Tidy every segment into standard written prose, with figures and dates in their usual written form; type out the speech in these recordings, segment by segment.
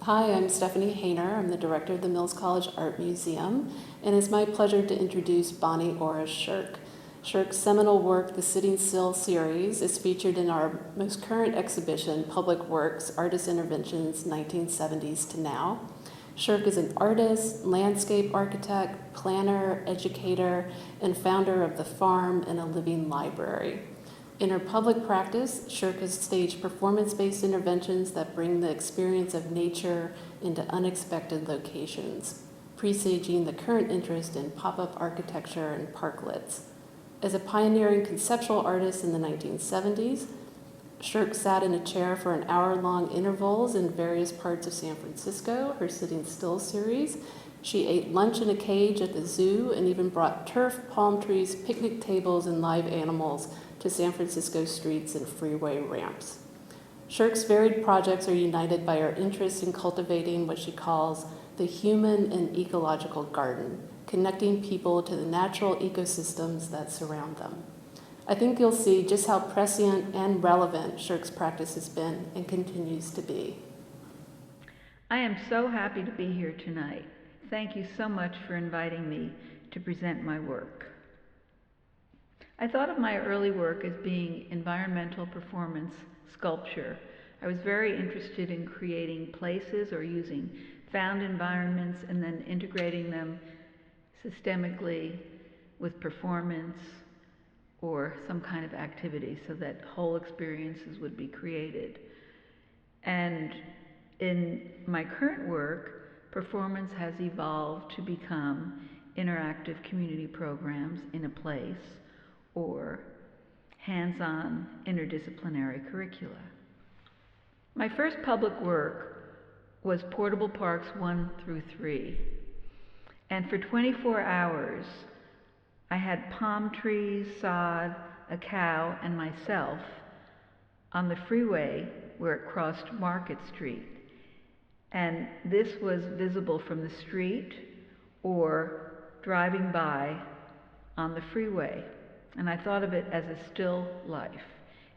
Hi, I'm Stephanie Hanor. I'm the director of the Mills College Art Museum, and it's my pleasure to introduce Bonnie Ora Sherk. Sherk's seminal work, the Sitting Still series, is featured in our most current exhibition, Public Works, Artist Interventions, 1970s to Now. Sherk is an artist, landscape architect, planner, educator, and founder of The Farm and a Living Library. In her public practice, Sherk has staged performance-based interventions that bring the experience of nature into unexpected locations, presaging the current interest in pop-up architecture and parklets. As a pioneering conceptual artist in the 1970s, Sherk sat in a chair for an hour-long intervals in various parts of San Francisco, her Sitting Still series. She ate lunch in a cage at the zoo and even brought turf, palm trees, picnic tables, and live animals to San Francisco streets and freeway ramps. Sherk's varied projects are united by her interest in cultivating what she calls the human and ecological garden, connecting people to the natural ecosystems that surround them. I think you'll see just how prescient and relevant Sherk's practice has been and continues to be. I am so happy to be here tonight. Thank you so much for inviting me to present my work. I thought of my early work as being environmental performance sculpture. I was very interested in creating places or using found environments and then integrating them systemically with performance or some kind of activity so that whole experiences would be created. And in my current work, performance has evolved to become interactive community programs in a place or hands-on interdisciplinary curricula. My first public work was Portable Parks 1 through 3. And for 24 hours, I had palm trees, sod, a cow, and myself on the freeway where it crossed Market Street. And this was visible from the street or driving by on the freeway. And I thought of it as a still life.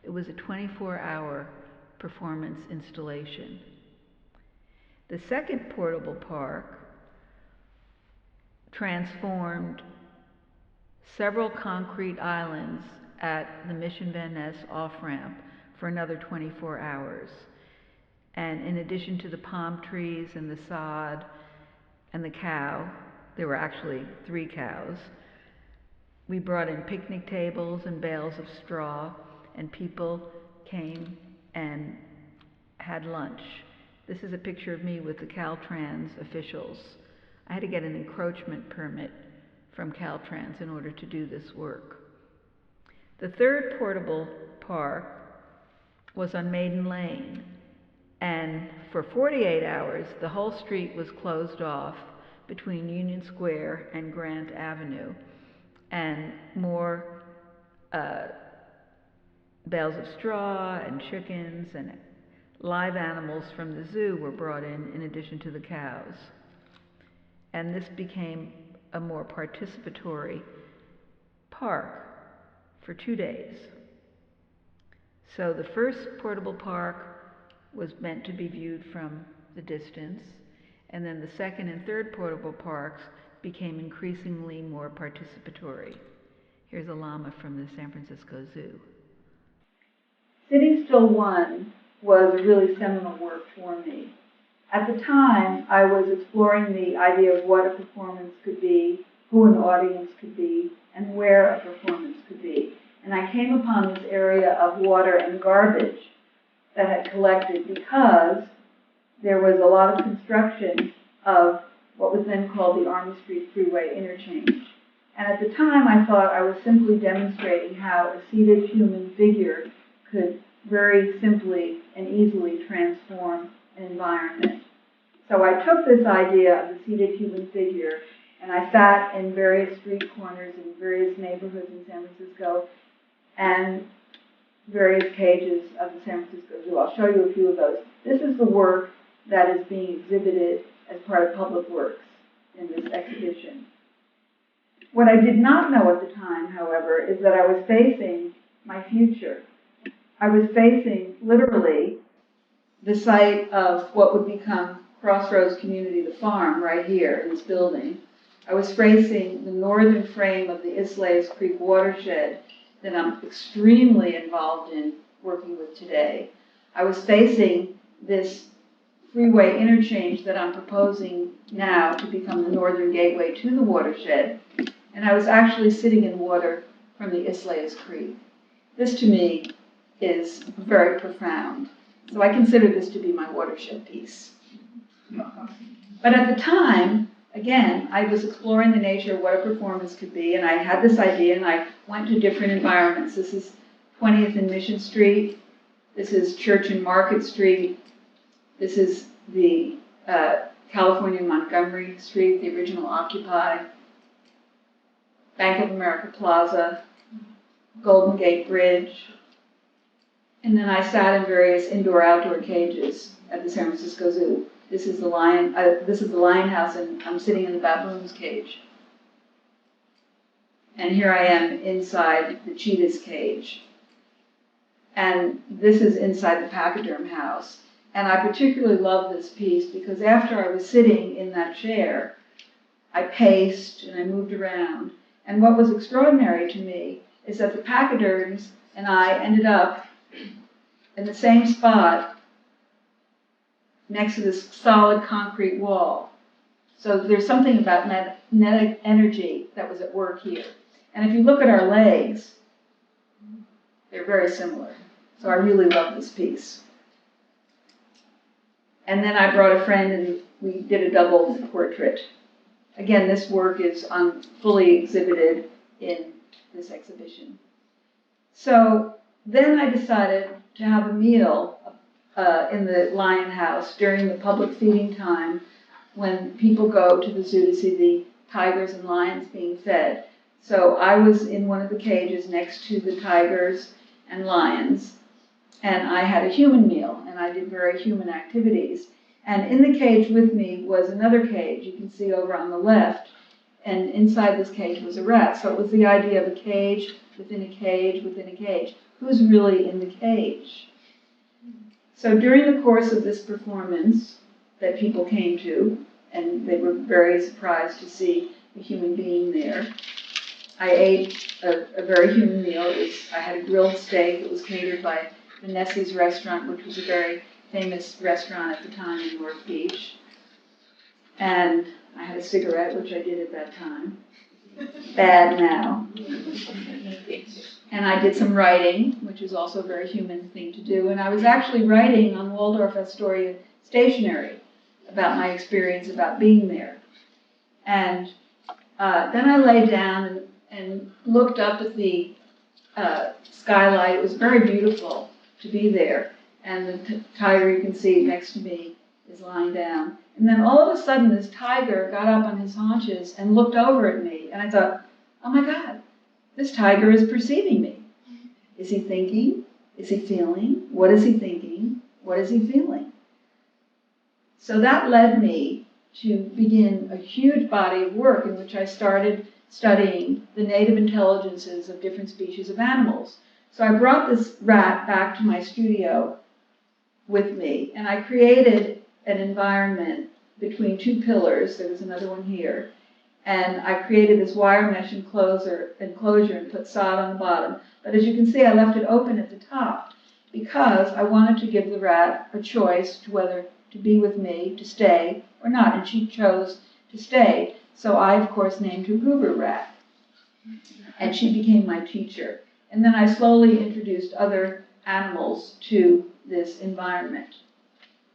It was a 24-hour performance installation. The second portable park transformed several concrete islands at the Mission Van Ness off-ramp for another 24 hours. And in addition to the palm trees and the sod and the cow, there were actually 3 cows, we brought in picnic tables and bales of straw, and people came and had lunch. This is a picture of me with the Caltrans officials. I had to get an encroachment permit from Caltrans in order to do this work. The third portable park was on Maiden Lane, and for 48 hours, the whole street was closed off between Union Square and Grant Avenue, and more bales of straw and chickens and live animals from the zoo were brought in addition to the cows. And this became a more participatory park for 2 days. So the first portable park was meant to be viewed from the distance, and then the second and third portable parks became increasingly more participatory. Here's a llama from the San Francisco Zoo. Sitting Still 1 was really seminal work for me. At the time, I was exploring the idea of what a performance could be, who an audience could be, and where a performance could be. And I came upon this area of water and garbage that had collected because there was a lot of construction of what was then called the Army Street Freeway interchange. And at the time, I thought I was simply demonstrating how a seated human figure could very simply and easily transform an environment. So I took this idea of the seated human figure, and I sat in various street corners in various neighborhoods in San Francisco and various cages of the San Francisco Zoo. I'll show you a few of those. This is the work that is being exhibited as part of Public Works in this exhibition. What I did not know at the time, however, is that I was facing my future. I was facing, literally, the site of what would become Crossroads Community, the farm, right here in this building, I was facing the northern frame of the Islays Creek watershed that I'm extremely involved in working with today. I was facing this freeway interchange that I'm proposing now to become the northern gateway to the watershed, and I was actually sitting in water from the Islays Creek. This to me is very profound. So I consider this to be my watershed piece. But at the time, again, I was exploring the nature of what a performance could be, and I had this idea, and I went to different environments. This is 20th and Mission Street. This is Church and Market Street. This is the California Montgomery Street, the original Occupy. Bank of America Plaza, Golden Gate Bridge. And then I sat in various indoor-outdoor cages at the San Francisco Zoo. This is the lion house, and I'm sitting in the baboon's cage. And here I am inside the cheetah's cage. And this is inside the pachyderm house. And I particularly love this piece because after I was sitting in that chair, I paced and I moved around. And what was extraordinary to me is that the pachyderms and I ended up in the same spot next to this solid concrete wall. So there's something about magnetic energy that was at work here. And if you look at our legs, they're very similar. So I really love this piece. And then I brought a friend and we did a double portrait. Again, this work is fully exhibited in this exhibition. So then I decided to have a meal in the Lion House during the public feeding time when people go to the zoo to see the tigers and lions being fed. So I was in one of the cages next to the tigers and lions, and I had a human meal, and I did very human activities. And in the cage with me was another cage, you can see over on the left, and inside this cage was a rat. So it was the idea of a cage within a cage within a cage. Who's really in the cage? So during the course of this performance that people came to, and they were very surprised to see a human being there, I ate a very human meal. I had a grilled steak that was catered by the Nessie's restaurant, which was a very famous restaurant at the time in North Beach. And I had a cigarette, which I did at that time. Bad now. And I did some writing, which is also a very human thing to do. And I was actually writing on Waldorf Astoria stationery about my experience about being there. And then I lay down and looked up at the skylight. It was very beautiful to be there. And the tiger you can see next to me is lying down. And then all of a sudden, this tiger got up on his haunches and looked over at me. And I thought, oh my God, this tiger is perceiving me. Is he thinking? Is he feeling? What is he thinking? What is he feeling? So that led me to begin a huge body of work in which I started studying the native intelligences of different species of animals. So I brought this rat back to my studio with me, and I created an environment between two pillars. There was another one here. And I created this wire mesh enclosure and put sod on the bottom. But as you can see, I left it open at the top because I wanted to give the rat a choice to whether to be with me, to stay, or not. And she chose to stay. So I, of course, named her Goober Rat. And she became my teacher. And then I slowly introduced other animals to this environment.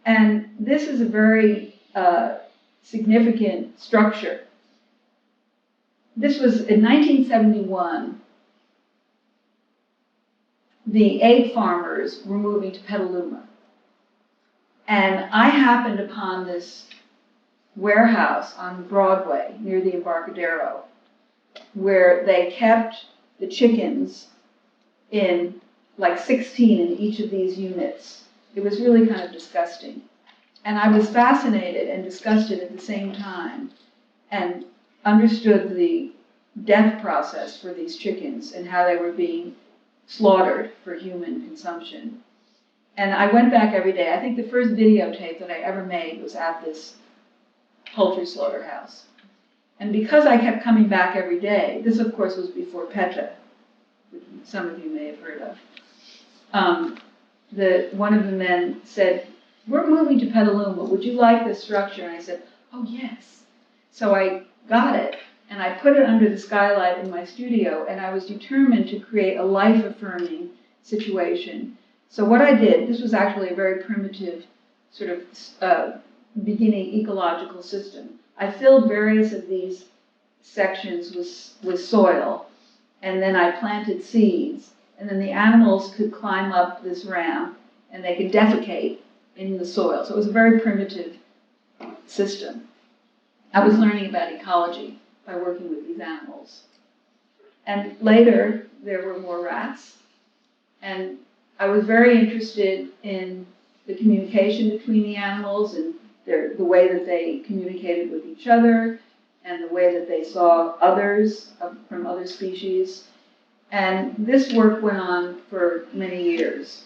And this is a very significant structure. This was in 1971. The egg farmers were moving to Petaluma. And I happened upon this warehouse on Broadway near the Embarcadero, where they kept the chickens in like 16 in each of these units. It was really kind of disgusting. And I was fascinated and disgusted at the same time and understood the death process for these chickens and how they were being slaughtered for human consumption. And I went back every day. I think the first videotape that I ever made was at this poultry slaughterhouse. And because I kept coming back every day, this of course was before PETA, which some of you may have heard of. One of the men said, "We're moving to Petaluma, would you like this structure?" And I said, "Oh yes." So I got it, and I put it under the skylight in my studio, and I was determined to create a life-affirming situation. So what I did, this was actually a very primitive sort of beginning ecological system. I filled various of these sections with soil, and then I planted seeds, and then the animals could climb up this ramp, and they could defecate in the soil. So it was a very primitive system. I was learning about ecology by working with these animals. And later, there were more rats, and I was very interested in the communication between the animals and the way that they communicated with each other and the way that they saw others from other species. And this work went on for many years.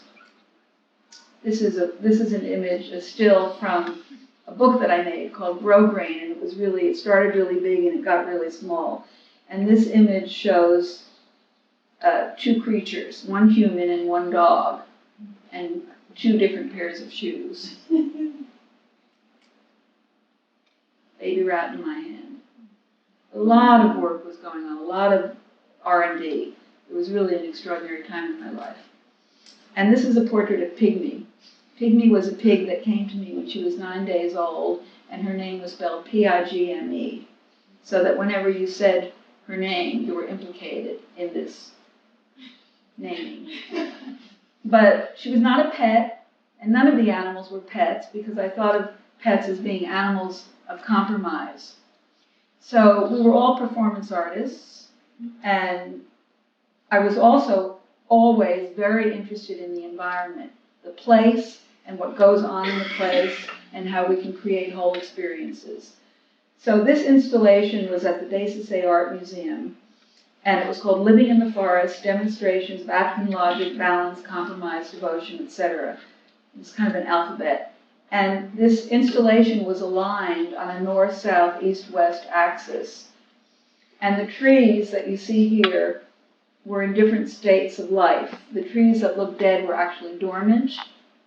This is an image, a still from a book that I made called Grow Grain, and it started really big and it got really small. And this image shows two creatures, one human and one dog, and two different pairs of shoes. Baby rat in my hand. A lot of work was going on, a lot of R&D. It was really an extraordinary time in my life. And this is a portrait of Pygmy. Pygmy was a pig that came to me when she was 9 days old, and her name was spelled P-I-G-M-E. So that whenever you said her name, you were implicated in this naming. But she was not a pet, and none of the animals were pets, because I thought of pets as being animals of compromise. So we were all performance artists, and I was also always very interested in the environment, the place, and what goes on in the place, and how we can create whole experiences. So this installation was at the Desassay Art Museum, and it was called Living in the Forest, Demonstrations of African Logic, Balance, Compromise, Devotion, etc. It was kind of an alphabet. And this installation was aligned on a north-south, east-west axis. And the trees that you see here were in different states of life. The trees that looked dead were actually dormant.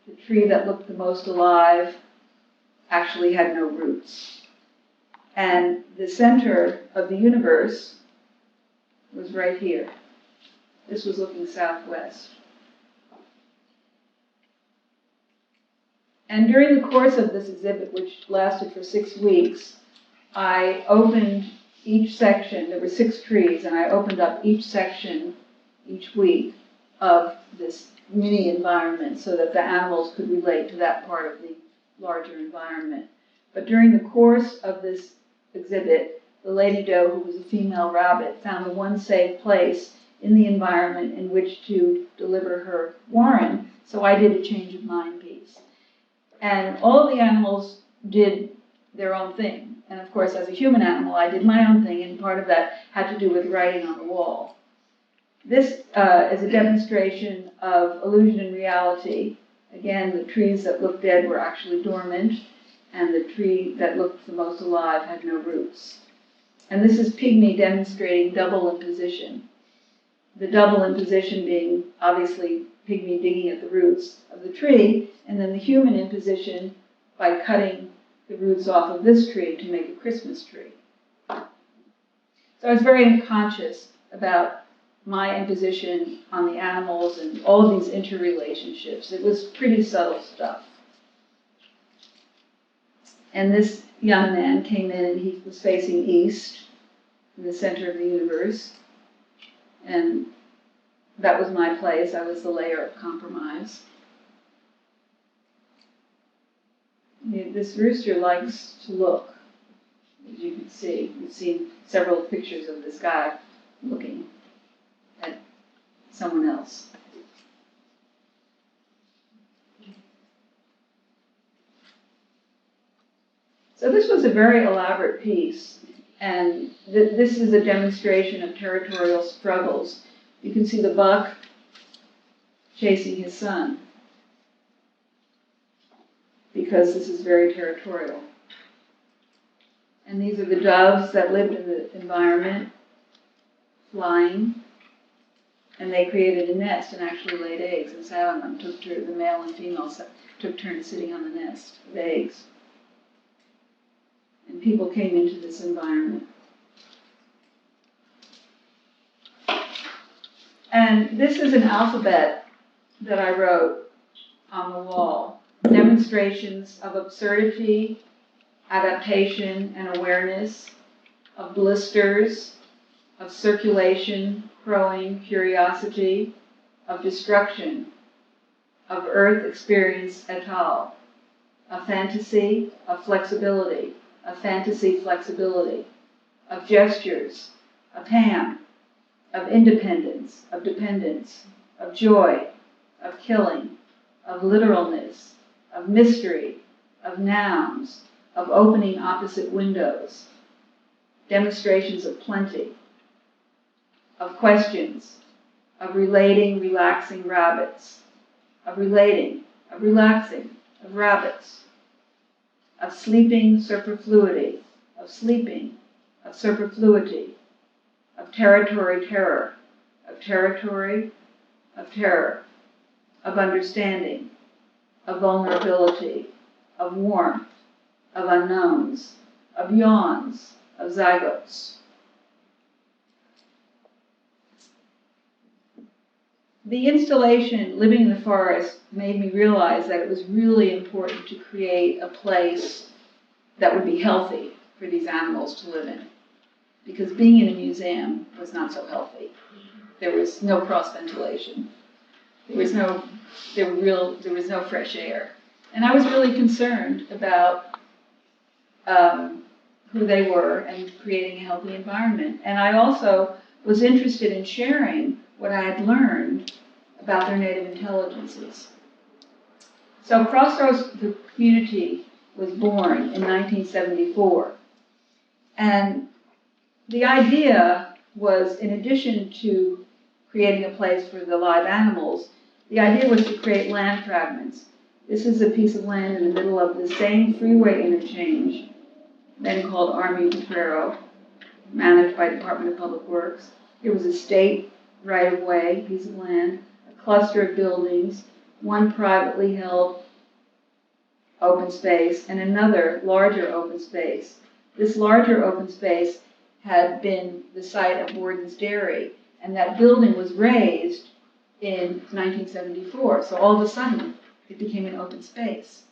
The tree that looked the most alive actually had no roots. And the center of the universe was right here. This was looking southwest. And during the course of this exhibit, which lasted for 6 weeks, I opened each section. There were 6 trees, and I opened up each section each week of this mini environment so that the animals could relate to that part of the larger environment. But during the course of this exhibit, the lady doe, who was a female rabbit, found the one safe place in the environment in which to deliver her warren, so I did a change of mind piece. And all of the animals did their own thing. And of course, as a human animal, I did my own thing, and part of that had to do with writing on the wall. This is a demonstration of illusion and reality. Again, the trees that looked dead were actually dormant, and the tree that looked the most alive had no roots. And this is Pygmy demonstrating double imposition. The double imposition being obviously Pygmy digging at the roots of the tree, and then the human imposition by cutting the roots off of this tree to make a Christmas tree. So I was very unconscious about my imposition on the animals and all of these interrelationships. It was pretty subtle stuff. And this young man came in and he was facing east, in the center of the universe. And that was my place. I was the layer of compromise. This rooster likes to look, as you can see. You've seen several pictures of this guy looking at someone else. So this was a very elaborate piece, and this is a demonstration of territorial struggles. You can see the buck chasing his son. because this is very territorial. And these are the doves that lived in the environment, flying, and they created a nest and actually laid eggs and sat on them. The male and female took turns sitting on the nest of eggs. And people came into this environment. And this is an alphabet that I wrote on the wall. Demonstrations of absurdity, adaptation and awareness, of blisters, of circulation, crowing, curiosity, of destruction, of earth experience et al., of fantasy, of flexibility, of fantasy flexibility, of gestures, of ham, of independence, of dependence, of joy, of killing, of literalness, of mystery, of nouns, of opening opposite windows, demonstrations of plenty, of questions, of relating, relaxing rabbits, of relating, of relaxing, of rabbits, of sleeping superfluity, of sleeping, of superfluity, of territory terror, of territory, of terror, of understanding, of vulnerability, of warmth, of unknowns, of yawns, of zygotes. The installation, Living in the Forest, made me realize that it was really important to create a place that would be healthy for these animals to live in. Because being in a museum was not so healthy. There was no cross ventilation. There was no fresh air. And I was really concerned about who they were and creating a healthy environment. And I also was interested in sharing what I had learned about their native intelligences. So Crossroads, the community, was born in 1974. And the idea was, in addition to creating a place for the live animals, the idea was to create land fragments. This is a piece of land in the middle of the same freeway interchange, then called Army Potrero, managed by Department of Public Works. It was a state right-of-way piece of land, a cluster of buildings, one privately held open space, and another larger open space. This larger open space had been the site of Borden's Dairy, and that building was raised in 1974. So all of a sudden, it became an open space.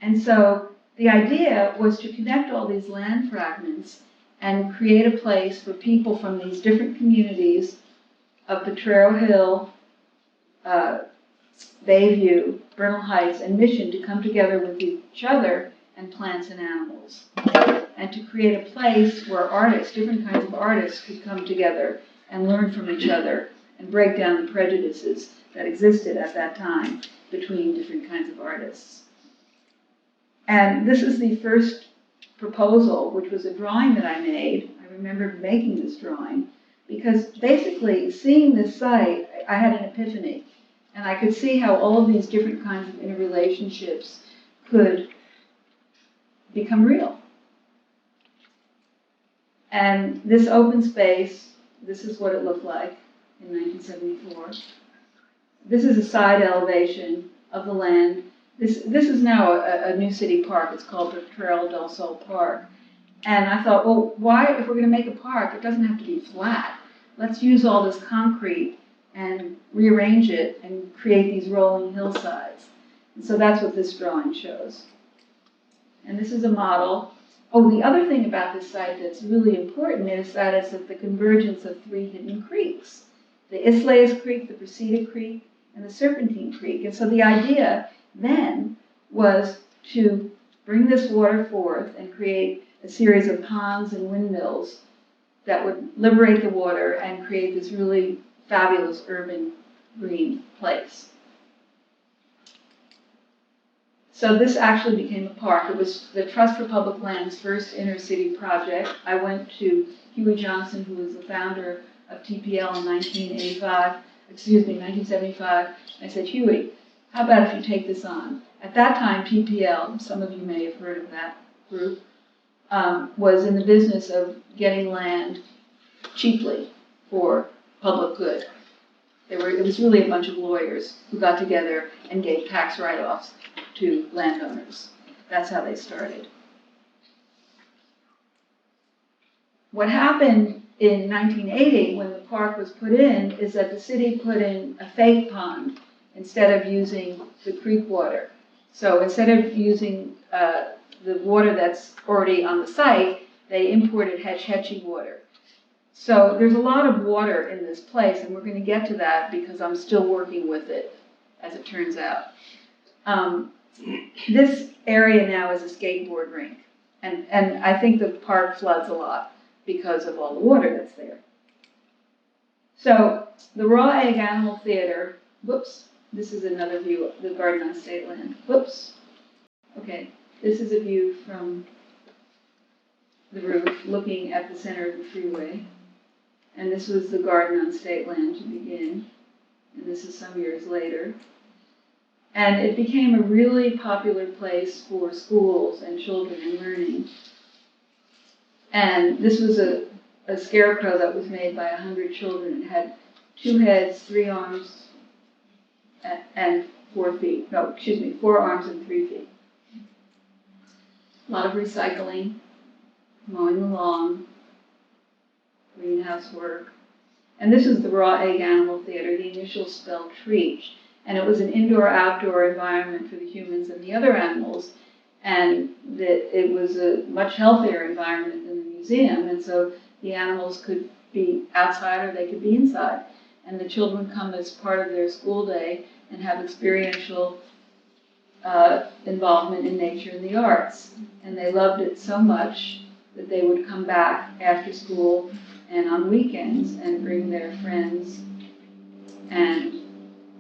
And so the idea was to connect all these land fragments and create a place for people from these different communities of Potrero Hill, Bayview, Bernal Heights, and Mission to come together with each other and plants and animals. And to create a place where artists, different kinds of artists, could come together and learn from each other and break down the prejudices that existed at that time between different kinds of artists. And this is the first proposal, which was a drawing that I made. I remember making this drawing because basically seeing this site, I had an epiphany. And I could see how all of these different kinds of interrelationships could become real. And this open space, this is what it looked like in 1974. This is a side elevation of the land. This is now a new city park. It's called Potrero del Sol Park. And I thought, well, why, if we're going to make a park, it doesn't have to be flat. Let's use all this concrete and rearrange it and create these rolling hillsides. And so that's what this drawing shows. And this is a model. Oh, the other thing about this site that's really important is that it's at the convergence of three hidden creeks. The Islayas Creek, the Precita Creek, and the Serpentine Creek. And so the idea then was to bring this water forth and create a series of ponds and windmills that would liberate the water and create this really fabulous urban green place. So this actually became a park. It was the Trust for Public Land's first inner city project. I went to Huey Johnson, who was the founder of TPL in 1975. I said, Huey, how about if you take this on? At that time, PPL, some of you may have heard of that group, was in the business of getting land cheaply for public good. It was really a bunch of lawyers who got together and gave tax write-offs to landowners. That's how they started. What happened in 1980 when the park was put in is that the city put in a fake pond instead of using the creek water. So instead of using the water that's already on the site, they imported Hetch Hetchy water. So there's a lot of water in this place, and we're going to get to that because I'm still working with it, as it turns out. This area now is a skateboard rink, and I think the park floods a lot because of all the water that's there. So the Raw Egg Animal Theater, whoops, this is another view of the garden on state land. Whoops. Okay, this is a view from the roof looking at the center of the freeway. And this was the garden on state land to begin. And this is some years later. And it became a really popular place for schools and children and learning. And this was a scarecrow that was made by 100 children. It had 2 heads, 3 arms, and 4 feet. No, excuse me, 4 arms and 3 feet. A lot of recycling, mowing the lawn, greenhouse work. And this is the Raw Egg Animal Theater, the initial spelled Treach. And it was an indoor-outdoor environment for the humans and the other animals. And that it was a much healthier environment than the museum. And so the animals could be outside or they could be inside. And the children come as part of their school day and have experiential involvement in nature and the arts. And they loved it so much that they would come back after school and on weekends and bring their friends and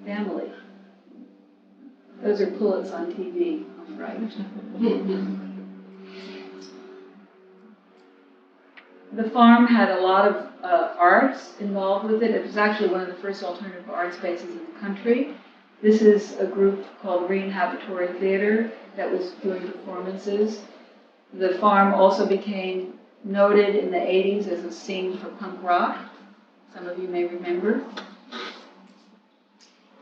family. Those are pullets on TV on the right. The farm had a lot of arts involved with it. It was actually one of the first alternative art spaces in the country. This is a group called Reinhabitory Theater that was doing performances. The farm also became noted in the 80s as a scene for punk rock. Some of you may remember.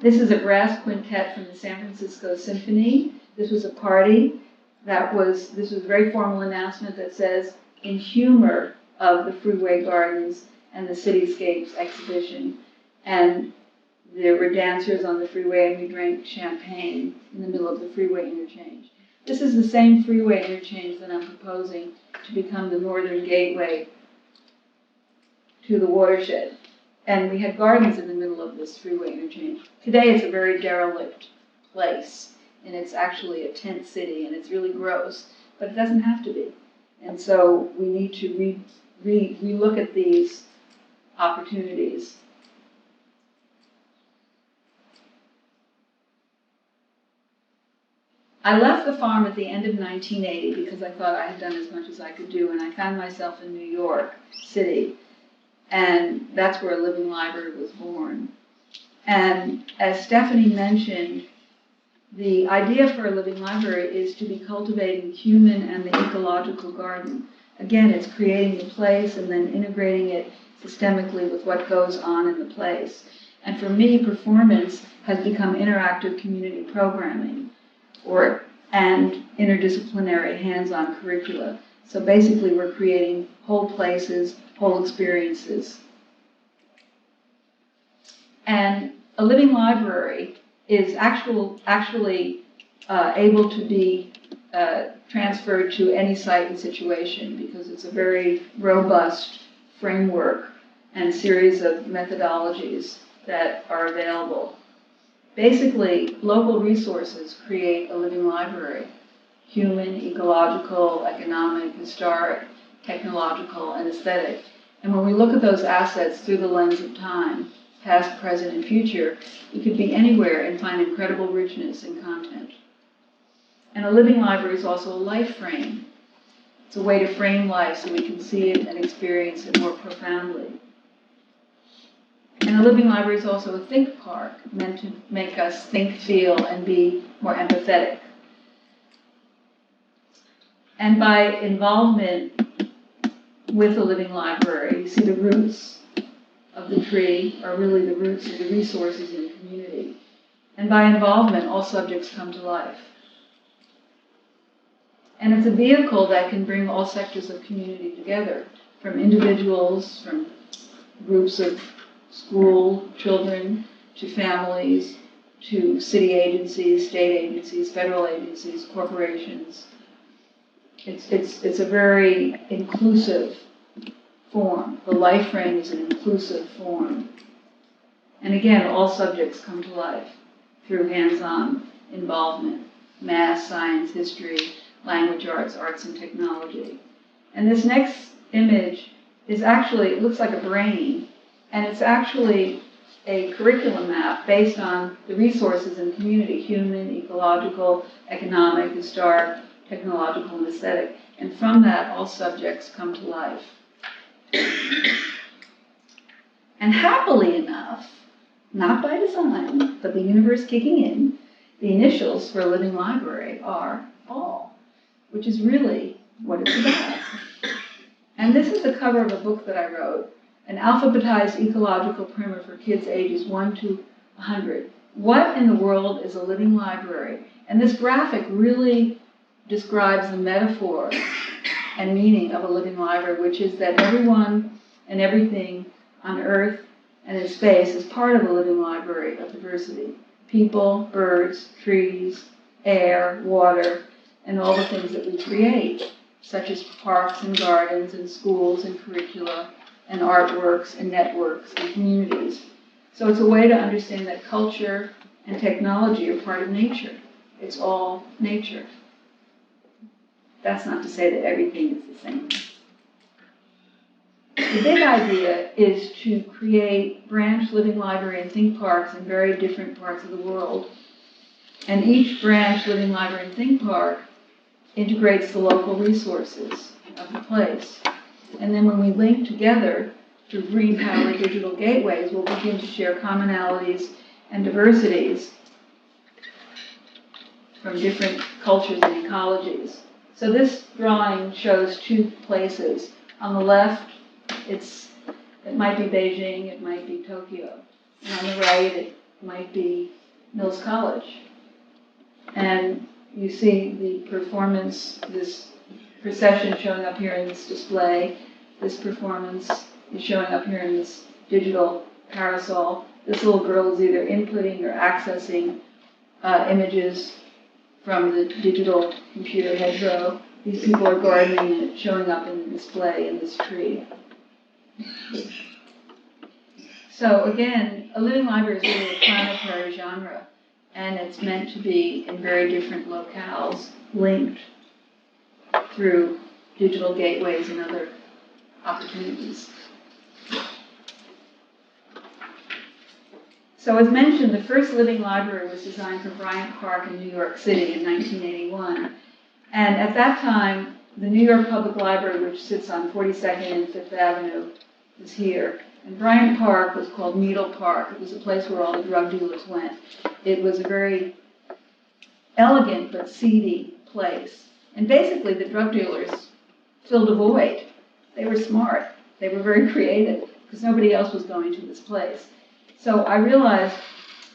This is a brass quintet from the San Francisco Symphony. This was a party this was a very formal announcement that says, in humor of the Freeway Gardens and the Cityscapes exhibition. And there were dancers on the freeway and we drank champagne in the middle of the freeway interchange. This is the same freeway interchange that I'm proposing to become the northern gateway to the watershed. And we had gardens in the middle of this freeway interchange. Today it's a very derelict place, and it's actually a tent city, and it's really gross, but it doesn't have to be. And so we need to relook at these opportunities. I left the farm at the end of 1980 because I thought I had done as much as I could do, and I found myself in New York City, and that's where a living library was born. And as Stephanie mentioned, the idea for a living library is to be cultivating the human and the ecological garden. Again, it's creating the place and then integrating it systemically with what goes on in the place. And for me, performance has become interactive community programming and interdisciplinary hands-on curricula. So basically, we're creating whole places, whole experiences. And a living library is actually able to be transferred to any site and situation because it's a very robust framework and series of methodologies that are available. Basically, local resources create a living library: human, ecological, economic, historic, technological, and aesthetic. And when we look at those assets through the lens of time, past, present, and future, we could be anywhere and find incredible richness in content. And a living library is also a life frame. It's a way to frame life so we can see it and experience it more profoundly. And a living library is also a think park, meant to make us think, feel, and be more empathetic And by involvement with the living library, you see the roots of the tree are really the roots of the resources in the community. And by involvement, all subjects come to life. And it's a vehicle that can bring all sectors of community together, from individuals, from groups of school children, to families, to city agencies, state agencies, federal agencies, corporations. It's a very inclusive form. The life frame is an inclusive form. And again, all subjects come to life through hands-on involvement, math, science, history, language arts, arts and technology. And this next image is actually, it looks like a brain, and it's actually a curriculum map based on the resources in the community: human, ecological, economic, historic, technological, and aesthetic. And from that, all subjects come to life. And happily enough, not by design, but the universe kicking in, the initials for a living library are all, which is really what it's about. And this is the cover of a book that I wrote, an alphabetized ecological primer for kids ages 1 to 100. What in the world is a living library? And this graphic really describes the metaphor and meaning of a living library, which is that everyone and everything on Earth and in space is part of a living library of diversity. People, birds, trees, air, water, and all the things that we create, such as parks and gardens and schools and curricula and artworks and networks and communities. So it's a way to understand that culture and technology are part of nature. It's all nature. That's not to say that everything is the same. The big idea is to create branch living library and think parks in very different parts of the world. And each branch living library and think park integrates the local resources of the place. And then when we link together through green-powered digital gateways, we'll begin to share commonalities and diversities from different cultures and ecologies. So this drawing shows two places. On the left, it might be Beijing, it might be Tokyo. And on the right, it might be Mills College. And you see the performance, this procession showing up here in this display. This performance is showing up here in this digital parasol. This little girl is either inputting or accessing images from the digital computer hedgerow. These people are gardening and it's showing up in the display in this tree. So again, a living library is really a planetary genre, and it's meant to be in very different locales, linked through digital gateways and other opportunities. So as mentioned, the first living library was designed for Bryant Park in New York City in 1981. And at that time, the New York Public Library, which sits on 42nd and 5th Avenue, was here. And Bryant Park was called Needle Park. It was a place where all the drug dealers went. It was a very elegant but seedy place. And basically, the drug dealers filled a void. They were smart. They were very creative because nobody else was going to this place. So I realized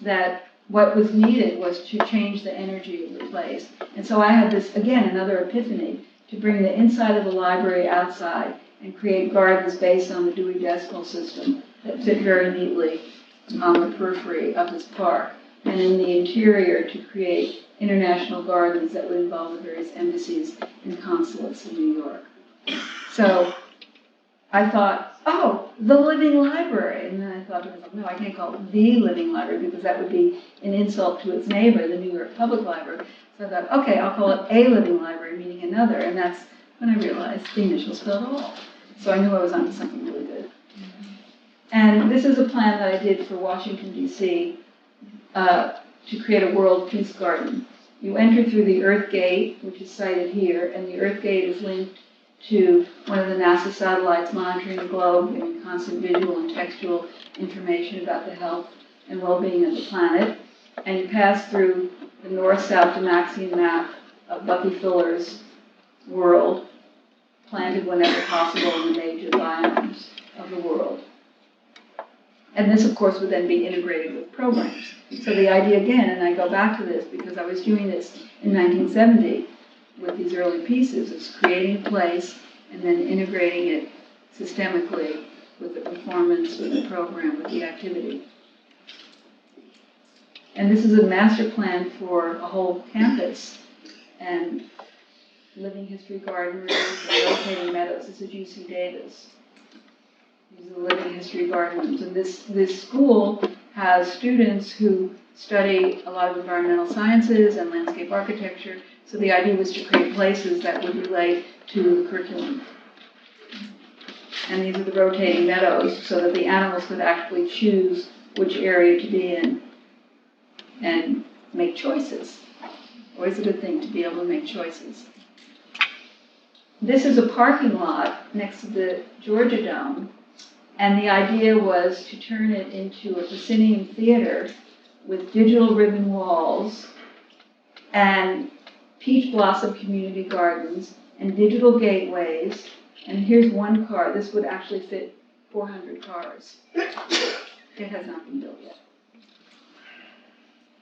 that what was needed was to change the energy of the place. And so I had this, again, another epiphany, to bring the inside of the library outside and create gardens based on the Dewey Decimal System that fit very neatly on the periphery of this park. And in the interior, to create international gardens that would involve the various embassies and consulates in New York. So I thought, oh, the living library. And then I thought to myself, no, I can't call it the living library because that would be an insult to its neighbor, the New York Public Library. So I thought, okay, I'll call it a living library, meaning another. And that's when I realized the initials spelled all. So I knew I was onto something really good. And this is a plan that I did for Washington, D.C. To create a world peace garden. You enter through the Earth Gate, which is sited here, and the Earth Gate is linked to one of the NASA satellites monitoring the globe, giving constant visual and textual information about the health and well-being of the planet. And you pass through the north-south Dymaxion map of Bucky Fuller's world, planted whenever possible in the major biomes of the world. And this, of course, would then be integrated with programs. So the idea again, and I go back to this because I was doing this in 1970 with these early pieces, is creating a place and then integrating it systemically with the performance, with the program, with the activity. And this is a master plan for a whole campus and living history garden rooms and rotating meadows. This is UC Davis. These are the living history garden rooms. And this school has students who study a lot of environmental sciences and landscape architecture. So the idea was to create places that would relate to the curriculum. And these are the rotating meadows so that the animals could actually choose which area to be in and make choices. Always a good thing to be able to make choices. This is a parking lot next to the Georgia Dome, and the idea was to turn it into a proscenium theater with digital ribbon walls and peach blossom community gardens and digital gateways. And here's one car. This would actually fit 400 cars. It has not been built yet.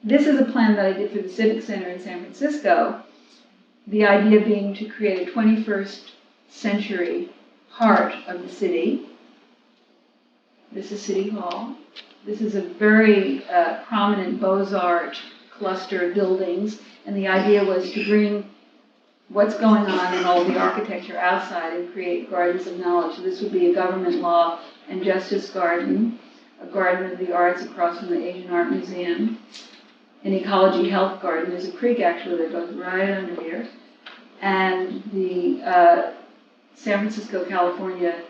This is a plan that I did for the Civic Center in San Francisco, the idea being to create a 21st century heart of the city. This is City Hall. This is a very prominent Beaux-Arts cluster of buildings, and the idea was to bring what's going on in all the architecture outside and create gardens of knowledge. So this would be a government law and justice garden, a garden of the arts across from the Asian Art Museum, an ecology health garden. There's a creek actually that goes right under here, and the San Francisco, California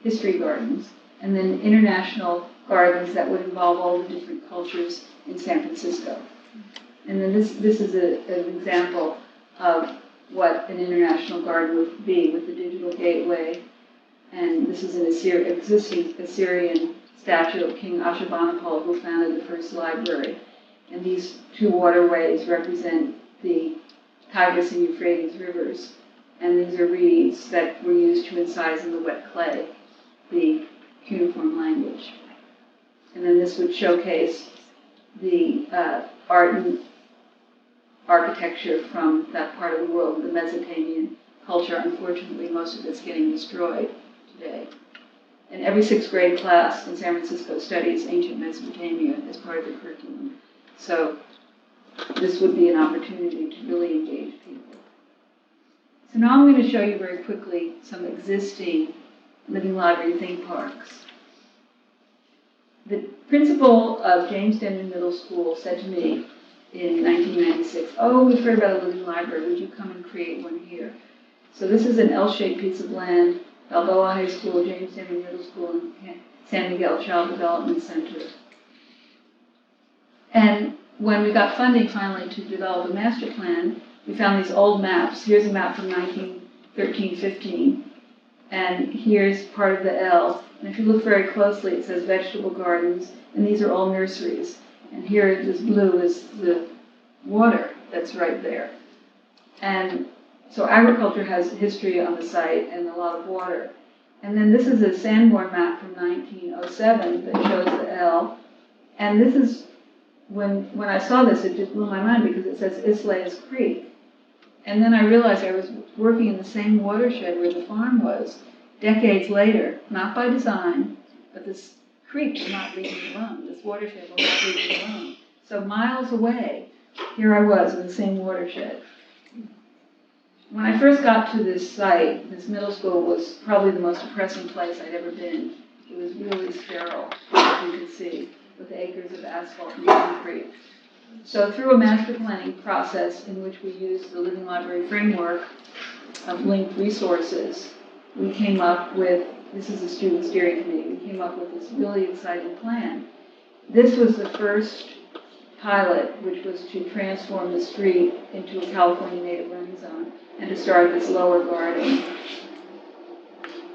history gardens, and then international gardens that would involve all the different cultures in San Francisco. And then this is an example of what an international garden would be with the digital gateway. And this is an existing Assyrian statue of King Ashurbanipal, who founded the first library. And these two waterways represent the Tigris and Euphrates rivers. And these are reeds that were used to incise in the wet clay the cuneiform language. And then this would showcase the art and architecture from that part of the world, the Mesopotamian culture. Unfortunately, most of it's getting destroyed today. And every sixth grade class in San Francisco studies ancient Mesopotamia as part of the curriculum. So this would be an opportunity to really engage people. So now I'm going to show you very quickly some existing living library theme parks. The principal of James Denman Middle School said to me in 1996, "Oh, we've heard about a living library. Would you come and create one here?" So this is an L-shaped piece of land, Balboa High School, James Denman Middle School, and San Miguel Child Development Center. And when we got funding finally to develop a master plan, we found these old maps. Here's a map from 1913-15, and here's part of the L. And if you look very closely, it says vegetable gardens, and these are all nurseries. And here, this blue is the water that's right there. And so agriculture has history on the site and a lot of water. And then this is a Sanborn map from 1907 that shows the L. And this is, when I saw this, it just blew my mind because it says Islay's Creek. And then I realized I was working in the same watershed where the farm was decades later, not by design, but this creek will not leave me alone. This watershed will not leave me alone. So miles away, here I was in the same watershed. When I first got to this site, this middle school was probably the most depressing place I'd ever been. It was really sterile, as you can see, with acres of asphalt and concrete. So through a master planning process in which we used the Living Library framework of linked resources, we came up with, this is a student steering committee, we came up with this really exciting plan. This was the first pilot, which was to transform the street into a California Native Learning Zone and to start this lower garden.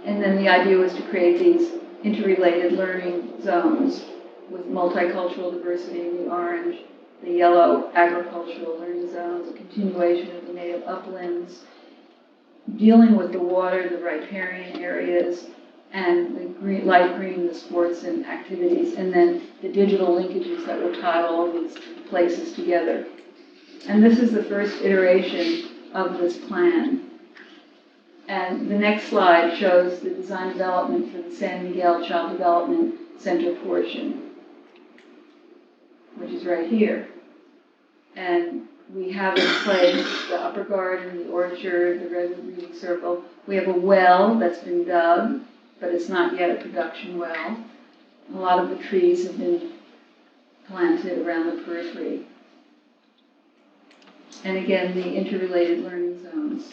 And then the idea was to create these interrelated learning zones with multicultural diversity in the orange, the yellow agricultural learning zones, a continuation of the native uplands, dealing with the water, the riparian areas, and the green, light green, the sports and activities, and then the digital linkages that will tie all these places together. And this is the first iteration of this plan. And the next slide shows the design development for the San Miguel Child Development Center portion, which is right here. And we have in place the upper garden, the orchard, the redwood reading circle. We have a well that's been dug, but it's not yet a production well. A lot of the trees have been planted around the periphery. And again, the interrelated learning zones.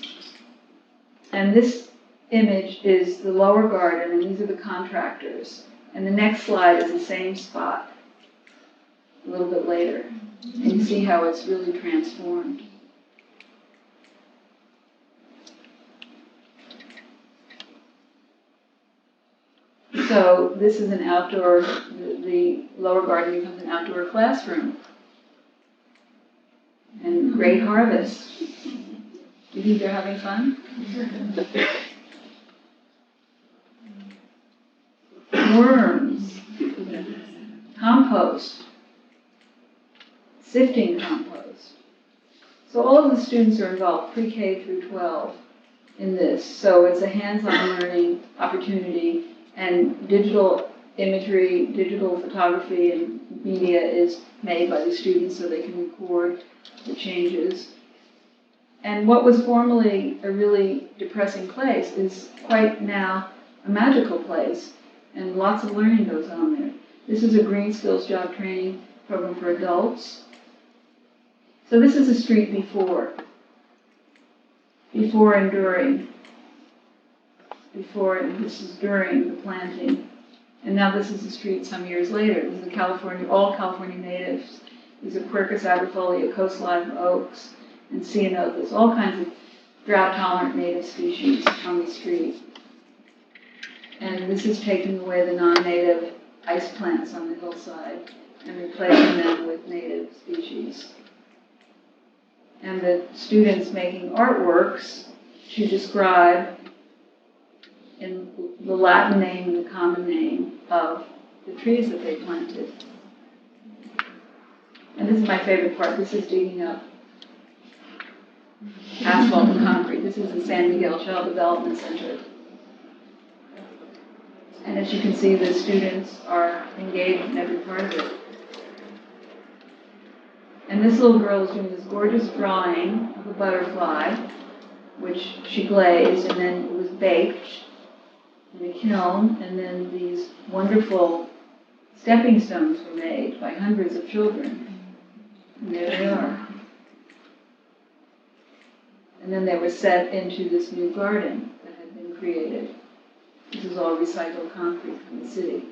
And this image is the lower garden, and these are the contractors. And the next slide is the same spot, a little bit later. And you see how it's really transformed. So this is an outdoor, the lower garden becomes an outdoor classroom. And great harvest. Do you think they're having fun? Worms, compost, sifting compost. So all of the students are involved, pre-K through 12, in this. So it's a hands-on learning opportunity, and digital imagery, digital photography, and media is made by the students so they can record the changes. And what was formerly a really depressing place is quite now a magical place, and lots of learning goes on there. This is a green skills job training program for adults. So this is the street before and during. Before, and this is during the planting. And now this is the street some years later. This is all California natives. These are Quercus agrifolia, coastline oaks, and ceanothus, all kinds of drought-tolerant native species on the street. And this is taking away the non-native ice plants on the hillside and replacing them with native species. And the students making artworks to describe in the Latin name and the common name of the trees that they planted. And this is my favorite part. This is digging up asphalt and concrete. This is the San Miguel Child Development Center. And as you can see, the students are engaged in every part of it. And this little girl is doing this gorgeous drawing of a butterfly, which she glazed, and then it was baked in a kiln, and then these wonderful stepping stones were made by hundreds of children. And there they are. And then they were set into this new garden that had been created. This is all recycled concrete from the city.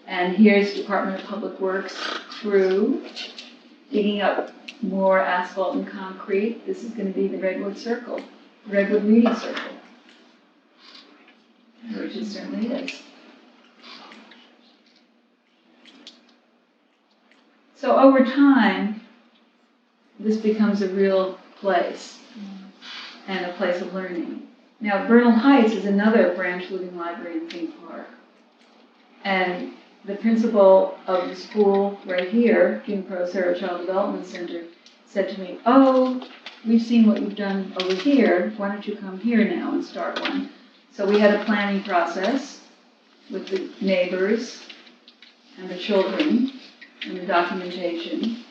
And here's Department of Public Works crew digging up more asphalt and concrete. This is going to be the Redwood Circle, Redwood Reading Circle, which it certainly is. So over time, this becomes a real place and a place of learning. Now, Bernal Heights is another branch living library and theme park. And the principal of the school right here, Junipero Serra Child Development Center, said to me, "Oh, we've seen what you've done over here. Why don't you come here now and start one?" So we had a planning process with the neighbors and the children and the documentation.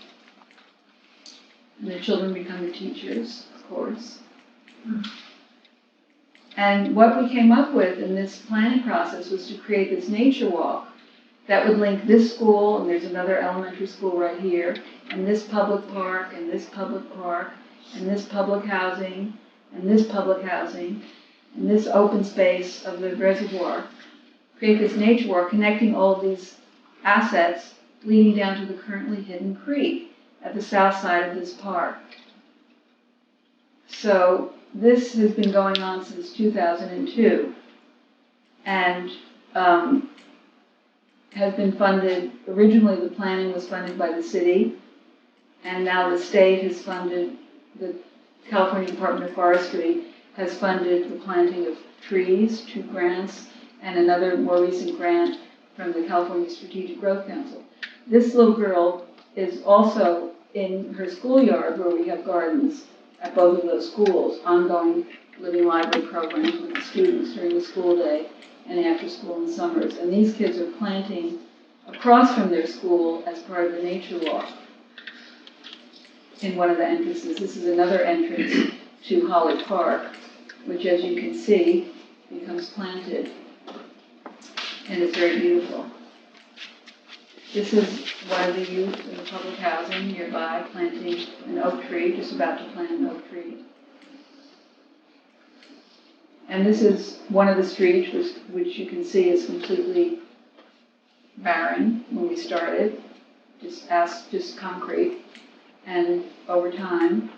And the children become the teachers, of course. And what we came up with in this planning process was to create this nature walk that would link this school, and there's another elementary school right here, and this public park, and this public park, and this public housing, and this public housing, and this open space of the reservoir. Create this nature walk connecting all of these assets leading down to the currently hidden creek at the south side of this park. So this has been going on since 2002 and has been funded. Originally the planning was funded by the city, and now the state has funded the California Department of Forestry has funded the planting of trees, 2 grants, and another more recent grant from the California Strategic Growth Council. This little girl is also in her schoolyard where we have gardens at both of those schools, ongoing living library programs with the students during the school day and after school and summers. And these kids are planting across from their school as part of the nature walk in one of the entrances. This is another entrance to Holly Park, which, as you can see, becomes planted, and it's very beautiful. This is one of the youth in the public housing nearby planting an oak tree, just about to plant an oak tree. And this is one of the streets which you can see is completely barren when we started, just concrete, and over time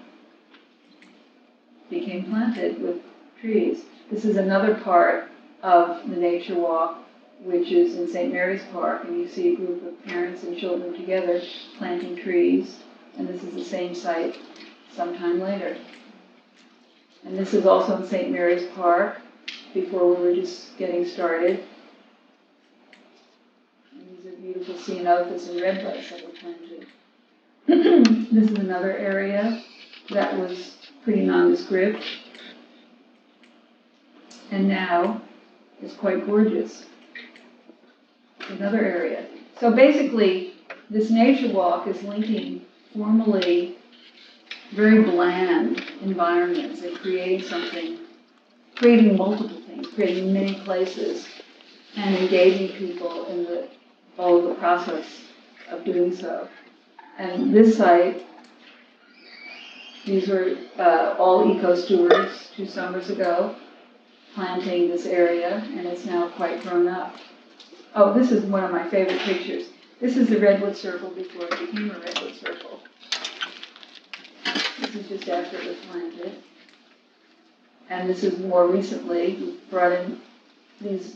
became planted with trees. This is another part of the nature walk, which is in St. Mary's Park, and you see a group of parents and children together planting trees, and this is the same site sometime later. And this is also in St. Mary's Park, before we were just getting started. And these are beautiful ceanothus and redbuds that were planted. This is another area that was pretty nondescript, and now is quite gorgeous. Another area. So basically, this nature walk is linking formally very bland environments and creating something, creating multiple things, creating many places, and engaging people in all of the process of doing so. And this site, these were all eco-stewards 2 summers ago, planting this area, and it's now quite grown up. Oh, this is one of my favorite pictures. This is the Redwood Circle before it became a Redwood Circle. This is just after it was planted. And this is more recently, we brought in these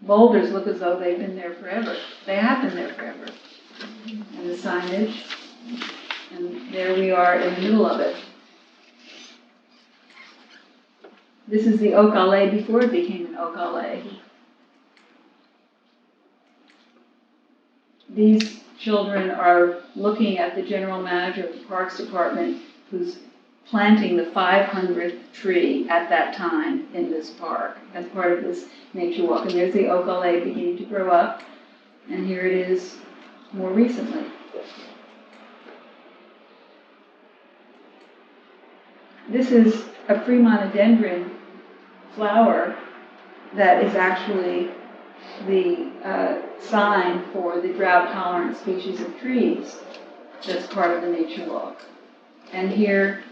boulders, look as though they've been there forever. They have been there forever. And the signage, and there we are in the middle of it. This is the Oak Allée before it became an Oak Allée. These children are looking at the general manager of the Parks Department, who's planting the 500th tree at that time in this park as part of this nature walk. And there's the Oak Allée beginning to grow up, and here it is more recently. This is a Fremontodendron flower that is actually the sign for the drought-tolerant species of trees that's part of the nature walk. And here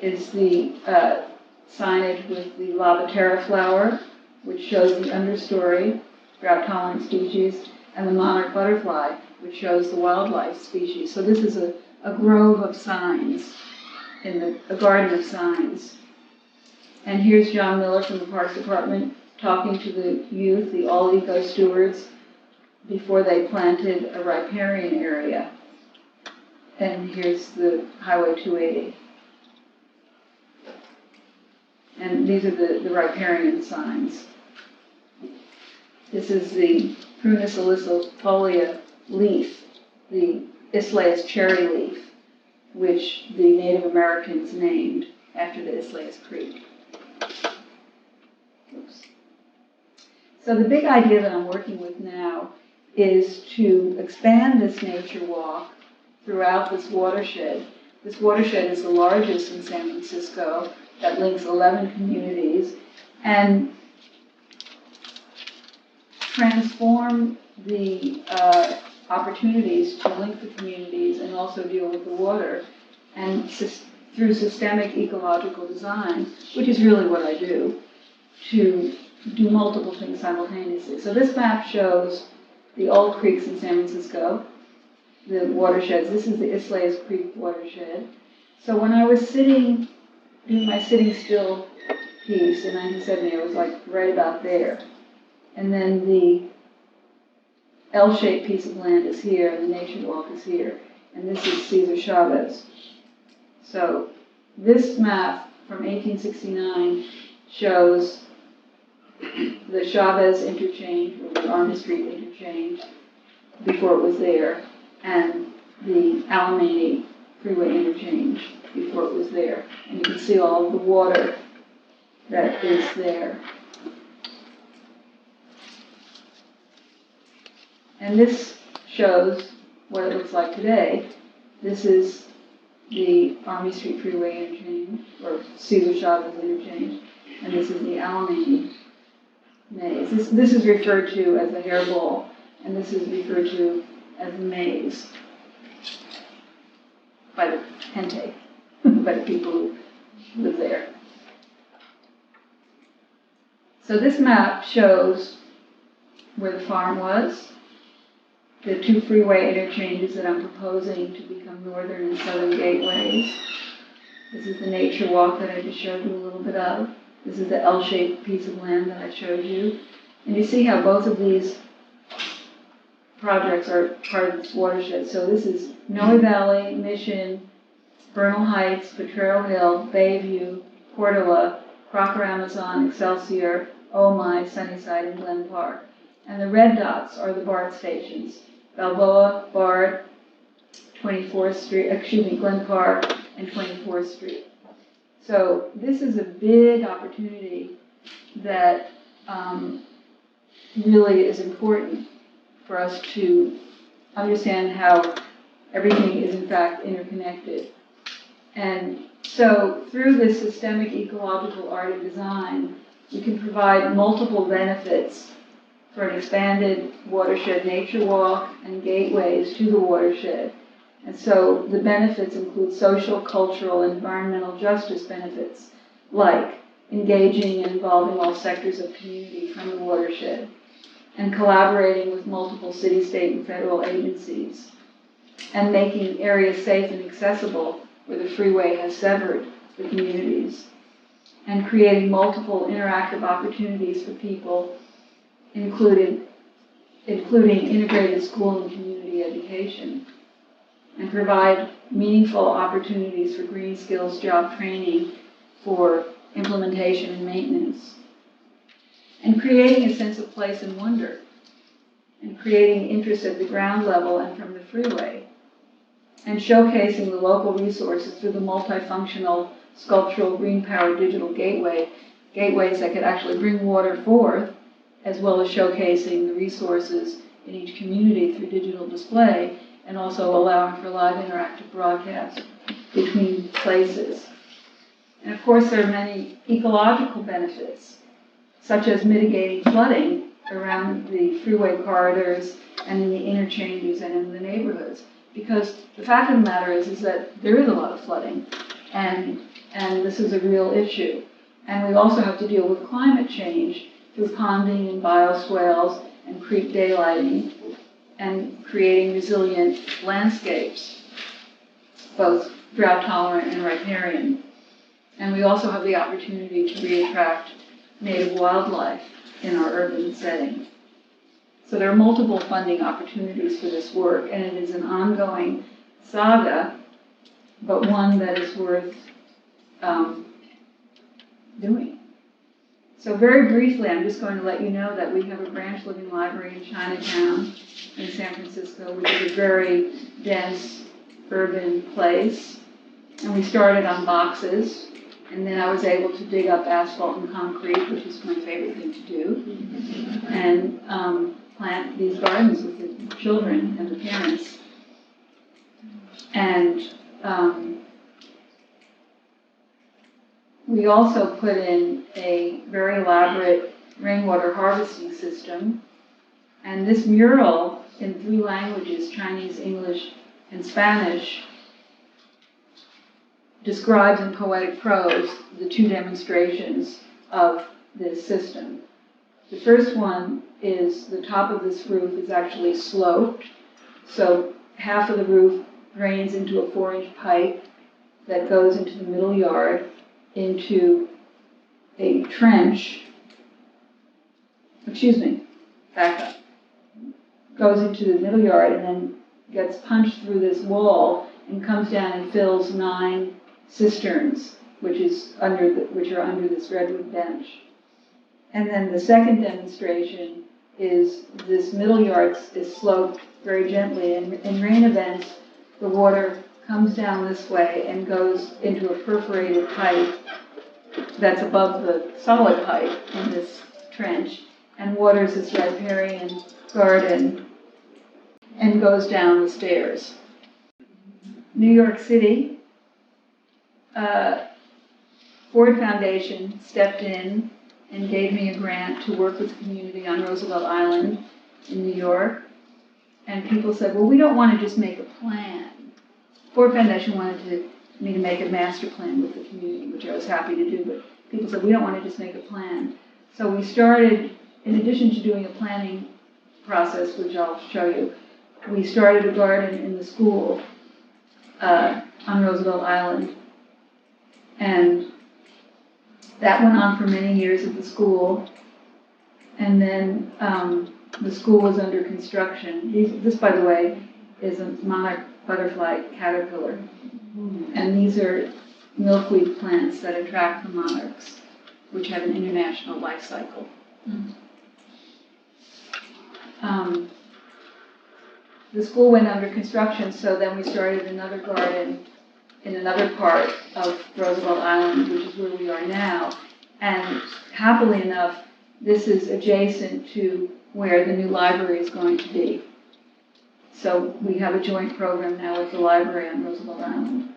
is the signage with the Lavatera flower, which shows the understory, drought-tolerant species, and the monarch butterfly, which shows the wildlife species. So this is a grove of signs, a garden of signs. And here's John Miller from the Parks Department talking to the youth, the all eco stewards, before they planted a riparian area. And here's the Highway 280. And these are the riparian signs. This is the Prunus ilicifolia leaf, the Islaus cherry leaf, which the Native Americans named after the Islaus Creek. Oops. So the big idea that I'm working with now is to expand this nature walk throughout this watershed. This watershed is the largest in San Francisco that links 11 communities, and transform the opportunities to link the communities and also deal with the water, and through systemic ecological design, which is really what I do, to do multiple things simultaneously. So this map shows the old creeks in San Francisco, the watersheds. This is the Islaus Creek watershed. So when I was doing my sitting still piece in 1970, I was like right about there. And then the L-shaped piece of land is here, and the nature walk is here. And this is Cesar Chavez. So This map from 1869 shows the Chavez interchange, or the Army Street interchange, before it was there, and the Alamany Freeway interchange before it was there. And you can see all of the water that is there. And this shows what it looks like today. This is the Army Street Freeway interchange, or Cesar Chavez interchange, and this is the Alamany maze. This is referred to as the hairball, and this is referred to as the maze by the gente, by the people who live there. So this map shows where the farm was, the two freeway interchanges that I'm proposing to become northern and southern gateways. This is the nature walk that I just showed you a little bit of. This is the L-shaped piece of land that I showed you. And you see how both of these projects are part of this watershed. So this is Noe Valley, Mission, Bernal Heights, Potrero Hill, Bayview, Portola, Crocker Amazon, Excelsior, Ojai, Sunnyside, and Glen Park. And the red dots are the BART stations. Balboa, BART, 24th Street, Glen Park, and 24th Street. So this is a big opportunity that really is important for us to understand how everything is in fact interconnected. And so through this systemic ecological art and design, we can provide multiple benefits for an expanded watershed nature walk and gateways to the watershed. And so the benefits include social, cultural, and environmental justice benefits, like engaging and involving all sectors of community from the watershed, and collaborating with multiple city, state, and federal agencies, and making areas safe and accessible where the freeway has severed the communities, and creating multiple interactive opportunities for people, including integrated school and community education, and provide meaningful opportunities for green skills job training for implementation and maintenance, and creating a sense of place and wonder, and creating interest at the ground level and from the freeway, and showcasing the local resources through the multifunctional sculptural green-powered digital gateways that could actually bring water forth, as well as showcasing the resources in each community through digital display, and also allowing for live interactive broadcast between places. And of course, there are many ecological benefits, such as mitigating flooding around the freeway corridors and in the interchanges and in the neighborhoods. Because the fact of the matter is that there is a lot of flooding, and this is a real issue. And we also have to deal with climate change through ponding and bioswales and creek daylighting, and creating resilient landscapes, both drought tolerant and riparian. And we also have the opportunity to re-attract native wildlife in our urban setting. So there are multiple funding opportunities for this work, and it is an ongoing saga, but one that is worth doing. So very briefly, I'm just going to let you know that we have a branch living library in Chinatown in San Francisco, which is a very dense urban place. And we started on boxes, and then I was able to dig up asphalt and concrete, which is my favorite thing to do, and plant these gardens with the children and the parents. And we also put in a very elaborate rainwater harvesting system. And this mural in 3 languages, Chinese, English, and Spanish, describes in poetic prose the 2 demonstrations of this system. The first one is the top of this roof is actually sloped. So half of the roof drains into a 4-inch pipe that goes into the middle yard, into a trench, back up, goes into the middle yard and then gets punched through this wall and comes down and fills 9 cisterns, which are under this redwood bench. And then the second demonstration is this middle yard is sloped very gently, and in rain events, the water comes down this way and goes into a perforated pipe that's above the solid pipe in this trench, and waters this riparian garden and goes down the stairs. New York City, Ford Foundation stepped in and gave me a grant to work with the community on Roosevelt Island in New York. And people said, well, we don't want to just make a plan. Ford Foundation wanted me to make a master plan with the community, which I was happy to do, but people said, we don't want to just make a plan. So we started, in addition to doing a planning process, which I'll show you, we started a garden in the school on Roosevelt Island. And that went on for many years at the school. And then the school was under construction. This, by the way, is a monarch butterfly caterpillar. And these are milkweed plants that attract the monarchs, which have an international life cycle. The school went under construction, so then we started another garden in another part of Roosevelt Island, which is where we are now. And happily enough, this is adjacent to where the new library is going to be. So we have a joint program now with the library on Roosevelt Island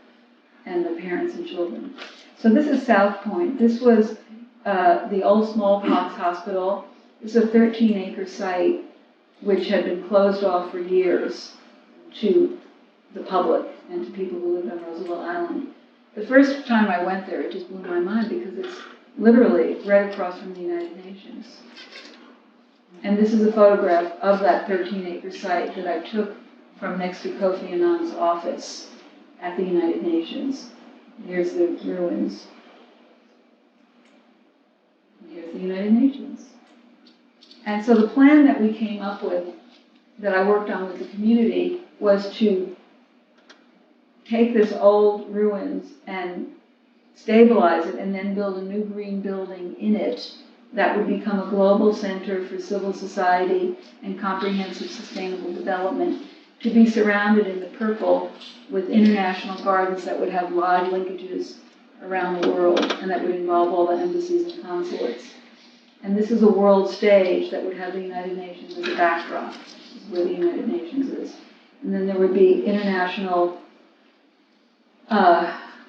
and the parents and children. So this is South Point. This was the old smallpox hospital. It's a 13-acre site which had been closed off for years to the public and to people who lived on Roosevelt Island. The first time I went there, it just blew my mind because it's literally right across from the United Nations. And this is a photograph of that 13-acre site that I took from next to Kofi Annan's office at the United Nations. Here's the ruins. And here's the United Nations. And so the plan that we came up with, that I worked on with the community, was to take this old ruins and stabilize it and then build a new green building in it that would become a global center for civil society and comprehensive sustainable development, to be surrounded in the purple with international gardens that would have live linkages around the world and that would involve all the embassies and consulates. And this is a world stage that would have the United Nations as a backdrop. This is where the United Nations is. And then there would be international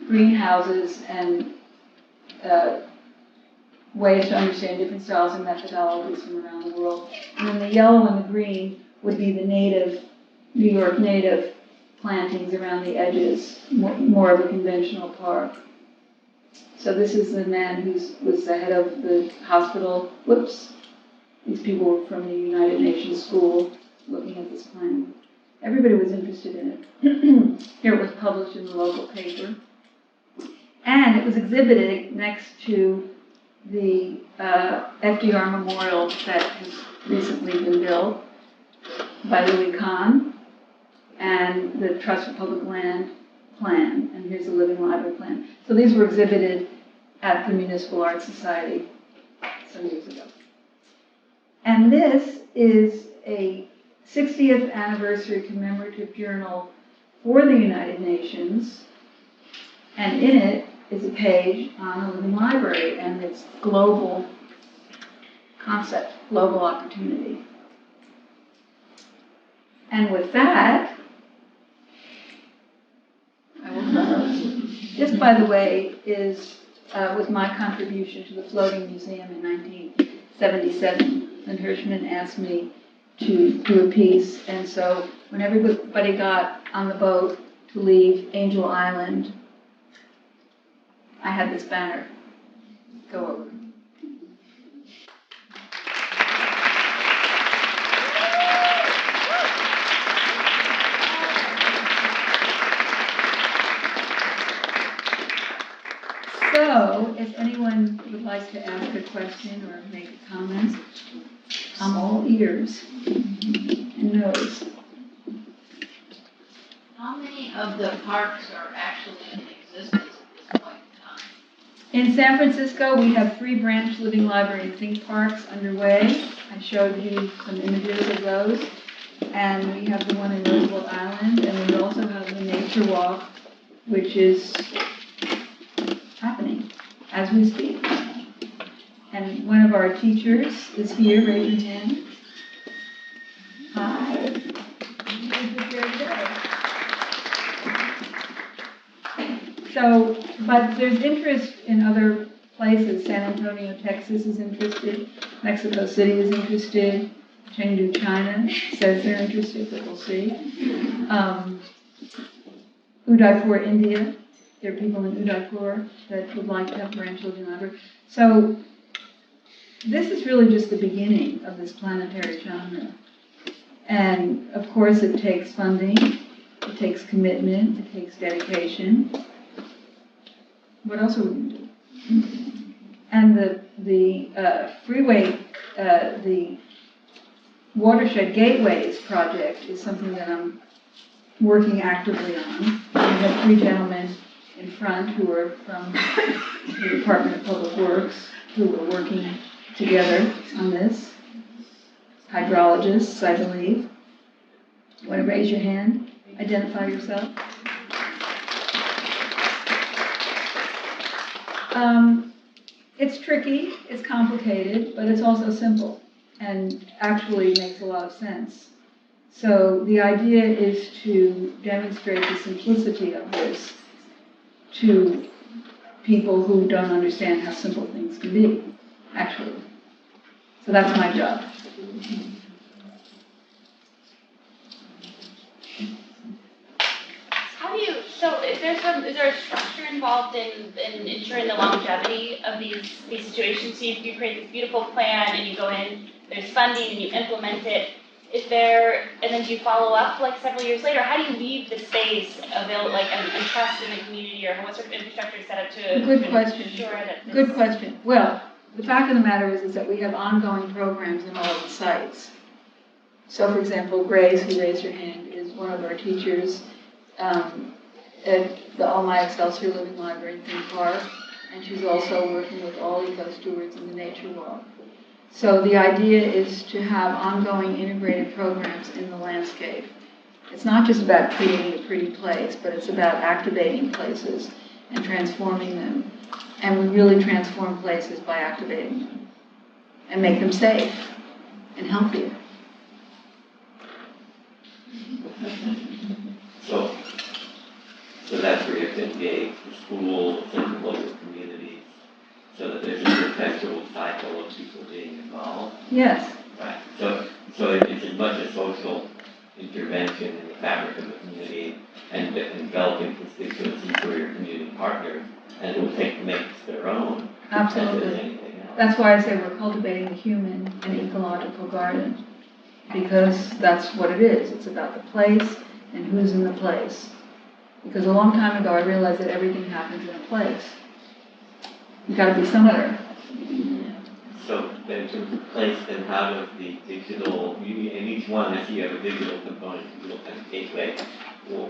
greenhouses and ways to understand different styles and methodologies from around the world. And then the yellow and the green would be the native, New York native plantings around the edges, more of a conventional park. So this is the man who was the head of the hospital. Whoops. These people were from the United Nations school looking at this plan. Everybody was interested in it. Here it was published in the local paper. And it was exhibited next to the FDR Memorial that has recently been built by Louis Kahn, and the Trust for Public Land plan, and here's the Living Library plan. So these were exhibited at the Municipal Art Society some years ago. And this is a 60th anniversary commemorative journal for the United Nations, and in it is a page on a living library and its global concept, global opportunity. And with that, I will close. This, by the way, was my contribution to the Floating Museum in 1977, when Hirschman asked me to do a piece. And so when everybody got on the boat to leave Angel Island, I had this banner go over. So, if anyone would like to ask a question or make a comment, I'm all ears and nose. How many of the parks are actually in existence In San Francisco, we have 3 branch living library and think parks underway. I showed you some images of those. And we have the one in Roosevelt Island, and we also have the Nature Walk, which is happening as we speak. And one of our teachers is here, raise your hand. Hi. Who's here today? So, but there's interest in other places. San Antonio, Texas is interested. Mexico City is interested. Chengdu, China says they're interested, but we'll see. Udaipur, India. There are people in Udaipur that would like to have branch living library. So this is really just the beginning of this planetary genre. And of course it takes funding, it takes commitment, it takes dedication. What else are we going to do? And the freeway, the Watershed Gateways project is something that I'm working actively on. We have 3 gentlemen in front who are from the Department of Public Works who are working together on this. Hydrologists, I believe. You want to raise your hand? Identify yourself. It's tricky, it's complicated, but it's also simple and actually makes a lot of sense. So the idea is to demonstrate the simplicity of this to people who don't understand how simple things can be, actually. So that's my job. How do you, so is there a structure involved in ensuring the longevity of these situations? So you create this beautiful plan and you go in, there's funding and you implement it. Is there, and then do you follow up like several years later? How do you leave the space available, like, and trust in the community, or what sort of infrastructure is set up to Good question. ensure that this... Good question. Well, the fact of the matter is that we have ongoing programs in all of the sites. So, for example, Grace, who raised her hand, is one of our teachers at the Alma Excelsior Living Library in Theme Park, and she's also working with all eco-stewards in the Nature Walk. So the idea is to have ongoing integrated programs in the landscape. It's not just about creating a pretty place, but it's about activating places and transforming them. And we really transform places by activating them and make them safe and healthier. So that's where you have to engage the schools and the local communities so that there's a perpetual cycle of people being involved. Yes. Right. So it's as much a social intervention in the fabric of the community and developing constituencies for your community partners, and it will take to make it their own. Absolutely. That's why I say we're cultivating the human and ecological garden, because that's what it is. It's about the place and who's in the place. Because a long time ago I realized that everything happens in a place. You've got to be somewhere. So then to place, then how does the digital, in each one I see you have a digital component, digital kind of gateway. Well,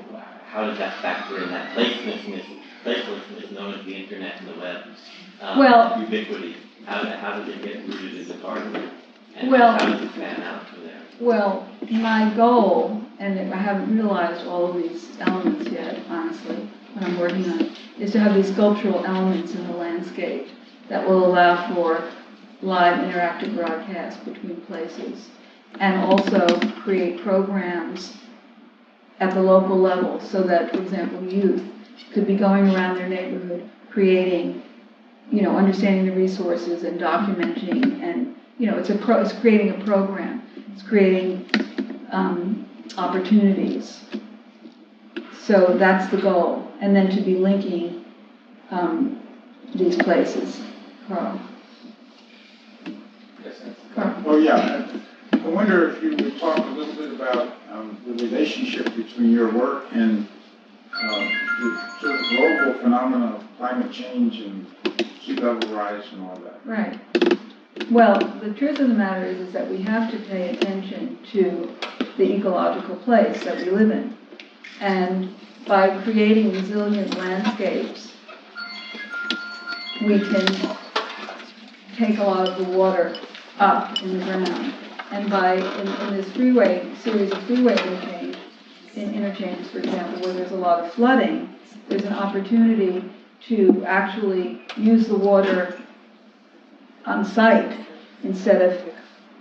how does that factor in that placelessness known as the internet and the web? Ubiquity. How does it get rooted in the garden? And how does it fan out from there? Well, my goal, and I haven't realized all of these elements yet, honestly, what I'm working on, is to have these sculptural elements in the landscape that will allow for live interactive broadcast between places, and also create programs at the local level so that, for example, youth could be going around their neighborhood creating, understanding the resources and documenting, and, it's creating a program. It's creating opportunities. So that's the goal. And then to be linking these places. Carl. Carl. Oh, yeah. I wonder if you would talk a little bit about the relationship between your work and the sort of global phenomena of climate change and sea level rise and all that. Right. Well, the truth of the matter is that we have to pay attention to the ecological place that we live in. And by creating resilient landscapes, we can take a lot of the water up in the ground. And in this series of freeway interchanges, for example, where there's a lot of flooding, there's an opportunity to actually use the water on site instead of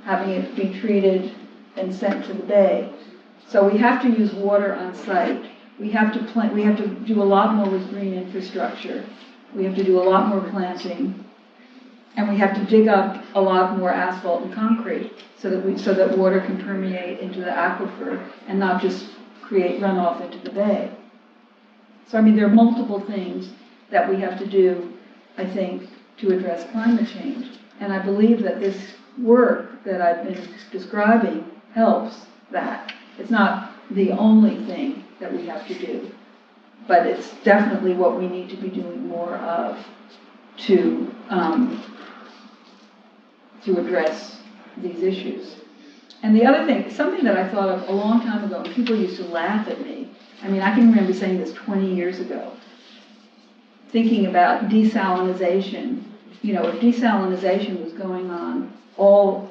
having it be treated and sent to the bay. So we have to use water on site. We have to do a lot more with green infrastructure. We have to do a lot more planting. And we have to dig up a lot more asphalt and concrete so that water can permeate into the aquifer and not just create runoff into the bay. So I mean, there are multiple things that we have to do, I think, to address climate change. And I believe that this work that I've been describing helps that. It's not the only thing that we have to do, but it's definitely what we need to be doing more of to address these issues. And the other thing, something that I thought of a long time ago, and people used to laugh at me. I mean, I can remember saying this 20 years ago, thinking about desalinization. You know, if desalinization was going on all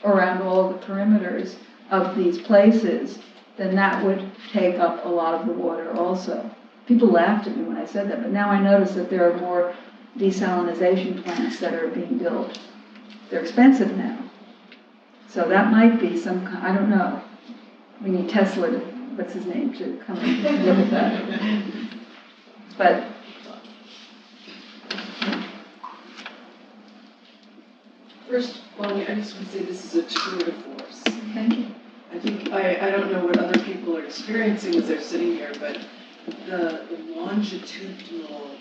around all the perimeters of these places, then that would take up a lot of the water also. People laughed at me when I said that, but now I notice that there are more desalinization plants that are being built. They're expensive now. So that might be some kind, I don't know. We need Tesla to, what's his name, to come and look at that. But first, Bonnie, I just want to say this is a tour de force. thank you. I think, I don't know what other people are experiencing as they're sitting here, but the longitudinal,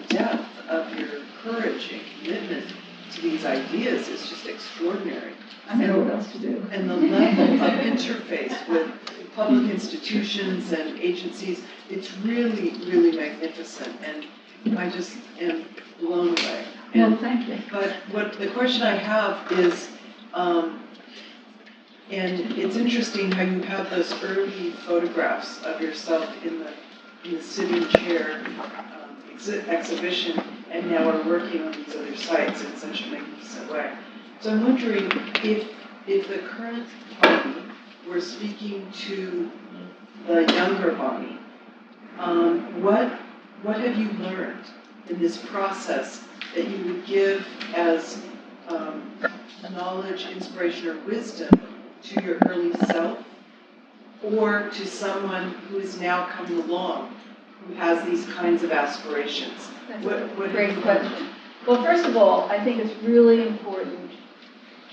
depth of your courage and commitment to these ideas is just extraordinary. I don't know what else to do. And the level of interface with public institutions and agencies, it's really, really magnificent, and I just am blown away. Well, thank you. But what the question I have is, and it's interesting how you have those early photographs of yourself in the sitting chair exhibition, and now are working on these other sites in such a magnificent way. So I'm wondering if the current Bonnie were speaking to the younger Bonnie, what have you learned in this process that you would give as knowledge, inspiration, or wisdom to your early self, or to someone who is now coming along, who has these kinds of aspirations? That's What a great question. Well, first of all, I think it's really important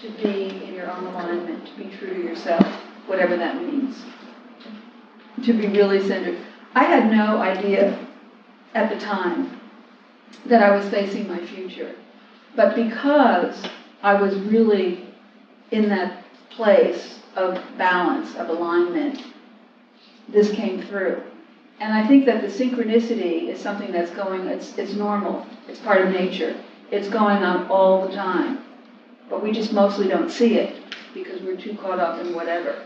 to be in your own alignment, to be true to yourself, whatever that means. To be really centered. I had no idea at the time that I was facing my future. But because I was really in that place of balance, of alignment, this came through. And I think that the synchronicity is something that's it's normal. It's part of nature. It's going on all the time. But we just mostly don't see it because we're too caught up in whatever.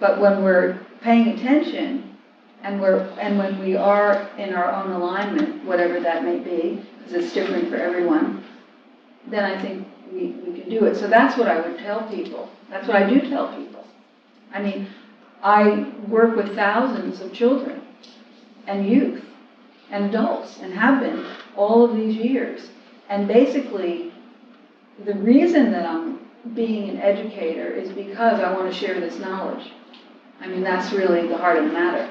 But when we're paying attention and when we are in our own alignment, whatever that may be, because it's different for everyone, then I think we can do it. So that's what I would tell people. That's what I do tell people. I mean, I work with thousands of children and youth and adults and have been all of these years. And basically, the reason that I'm being an educator is because I want to share this knowledge. I mean, that's really the heart of the matter.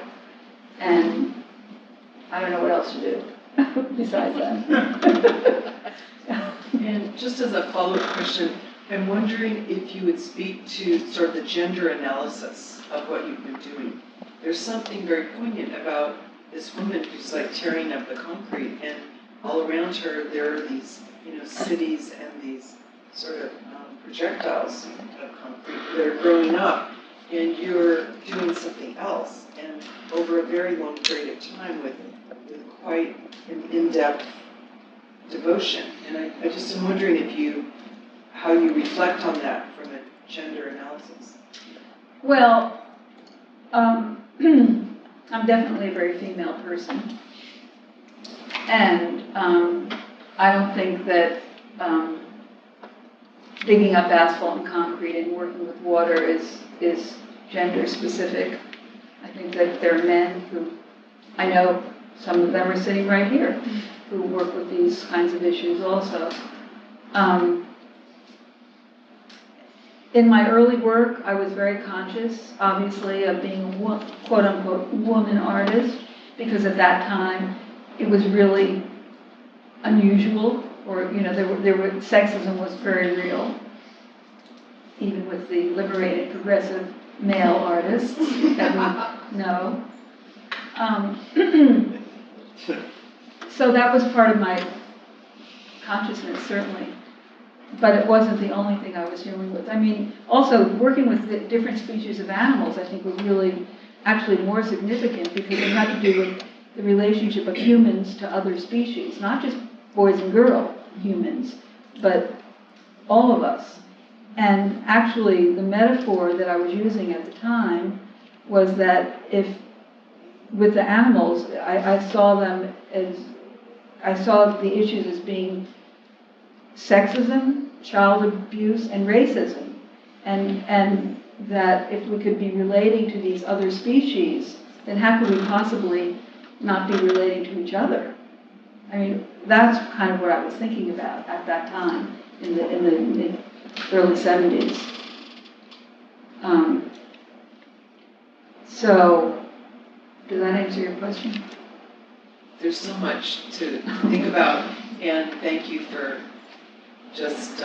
And I don't know what else to do besides that. And just as a follow-up question, I'm wondering if you would speak to sort of the gender analysis of what you've been doing. There's something very poignant about this woman who's like tearing up the concrete, and all around her there are these, cities and these sort of projectiles of concrete that are growing up, and you're doing something else, and over a very long period of time with quite an in-depth devotion. And I just am wondering how you reflect on that from a gender analysis. Well, I'm definitely a very female person. And I don't think that digging up asphalt and concrete and working with water is gender specific. I think that there are men who, I know some of them are sitting right here, who work with these kinds of issues also. In my early work, I was very conscious, obviously, of being a quote-unquote woman artist, because at that time, it was really unusual, or, you know, sexism was very real, even with the liberated progressive male artists that we know. So that was part of my consciousness, certainly. But it wasn't the only thing I was dealing with. I mean, also working with the different species of animals, I think, was really actually more significant because it had to do with the relationship of humans to other species, not just boys and girl humans, but all of us. And actually, the metaphor that I was using at the time was that if, with the animals, I saw them as, I saw the issues as being sexism, child abuse, and racism. And that if we could be relating to these other species, then how could we possibly not be relating to each other? I mean, that's kind of what I was thinking about at that time in the early 70s. So, does that answer your question? There's so much to think about, and thank you for just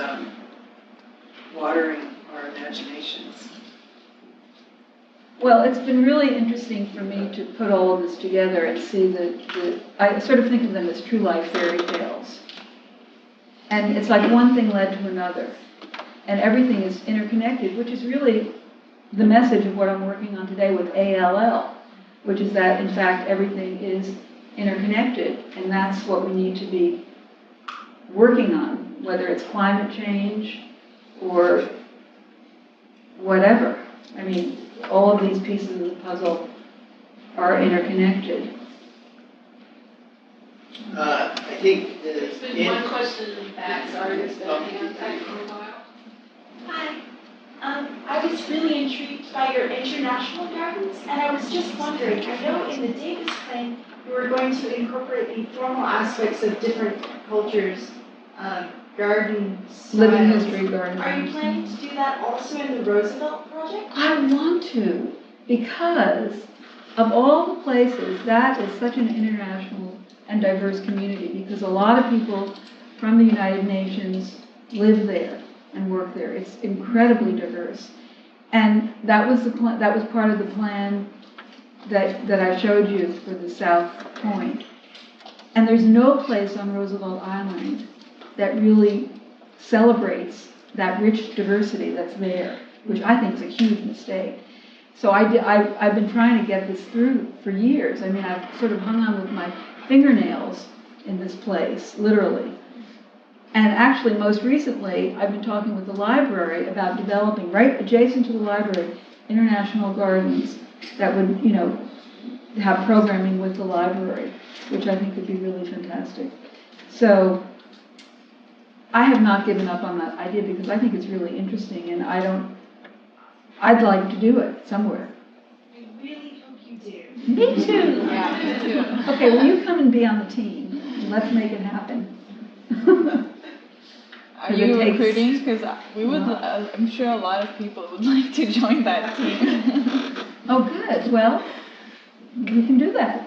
watering our imaginations. Well, it's been really interesting for me to put all of this together and see I sort of think of them as true life fairy tales. And it's like one thing led to another. And everything is interconnected, which is really the message of what I'm working on today with ALL, which is that, in fact, everything is interconnected. And that's what we need to be working on, whether it's climate change or whatever. I mean, all of these pieces of the puzzle are interconnected. I think There's been one question in the back. Sorry, there's been a hand back for a while. Hi. I was really intrigued by your international gardens, and I was just wondering, I know in the Davis plan you were going to incorporate the formal aspects of different cultures, garden styles. Living history gardens. Are you planning to do that also in the Roosevelt project? I want to, because of all the places, that is such an international and diverse community, because a lot of people from the United Nations live there and work there. It's incredibly diverse. And that was that was part of the plan that I showed you for the South Point. And there's no place on Roosevelt Island that really celebrates that rich diversity that's there, which I think is a huge mistake. So I've been trying to get this through for years. I mean, I've sort of hung on with my fingernails in this place, literally. And actually, most recently, I've been talking with the library about developing, right adjacent to the library, international gardens that would, you know, have programming with the library, which I think would be really fantastic. So I have not given up on that idea because I think it's really interesting, and I'd like to do it somewhere. I really hope you do. Me too. Yeah, me too. Okay, will you come and be on the team? Let's make it happen. Are you recruiting? Because we would, I'm sure a lot of people would like to join that team. Oh, good. Well, we can do that.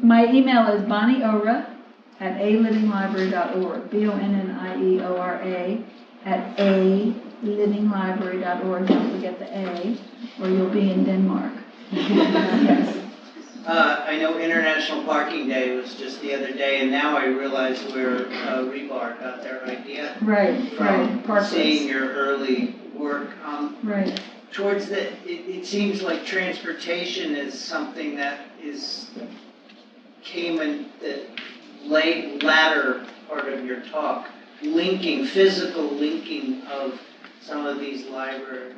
My email is bonnieora@alivинglibrary.org, BONNIEORA@alivinglibrary.org. Don't forget the A, or you'll be in Denmark. Yes. I know International Parking Day was just the other day, and now I realize where Rebar got their idea Right, from. Parklets. Seeing your early work. Right. Towards it seems like transportation is something that came in the latter part of your talk, physical linking of some of these libraries.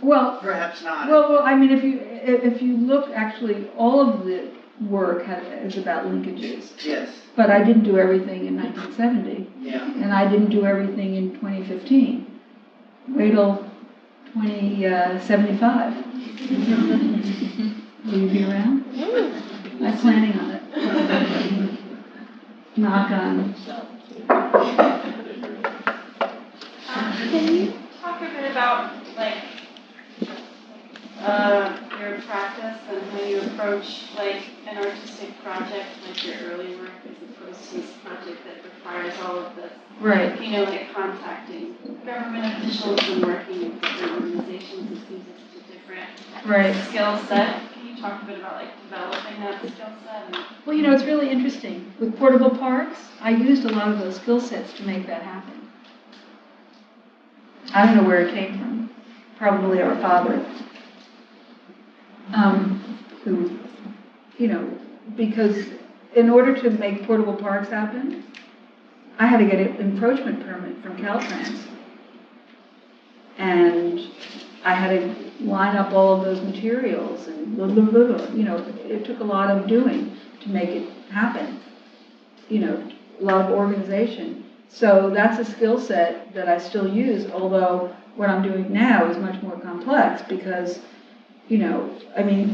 Well, Perhaps not. Well, I mean, if you look, actually, all of the work is about linkages. Yes, But I didn't do everything in 1970, yeah. and I didn't do everything in 2015. Wait till 2075. Will you be around? I'm planning on it. Knock on. Can you talk a bit about your practice and how you approach an artistic project, like your early work, as opposed to this project that requires all of this? Right. Contacting government officials and working with different organizations. It seems like such a different Right. skill set. Can you talk a bit about developing that skill set? Well, it's really interesting. With portable parks, I used a lot of those skill sets to make that happen. I don't know where it came from. Probably our father. Who, because in order to make portable parks happen, I had to get an encroachment permit from Caltrans. And I had to line up all of those materials and it took a lot of doing to make it happen. A lot of organization. So that's a skill set that I still use, although what I'm doing now is much more complex because,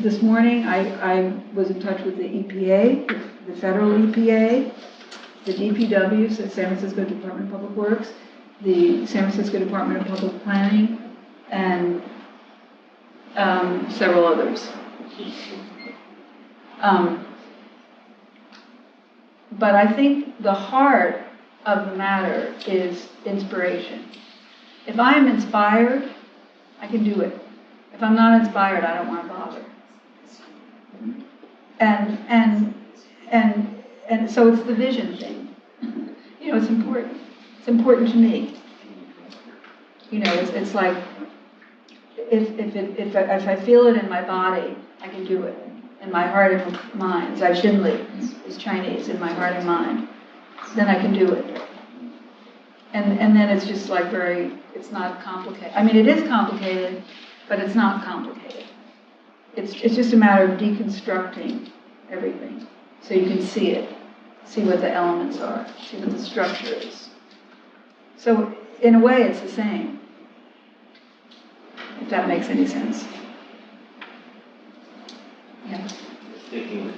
this morning I was in touch with the EPA, the federal EPA, the DPW, so San Francisco Department of Public Works, the San Francisco Department of Public Planning, and several others. But I think the heart of the matter is inspiration. If I am inspired, I can do it. If I'm not inspired, I don't want to bother. And so it's the vision thing. It's important. It's important to me. It's like if I feel it in my body, I can do it. In my heart and mind, Zai Xinli is Chinese, in my heart and mind, then I can do it. And then it's just it's not complicated. It is complicated, but it's not complicated. It's just a matter of deconstructing everything so you can see it, see what the elements are, see what the structure is. So in a way, it's the same, if that makes any sense. Yeah. Thinking,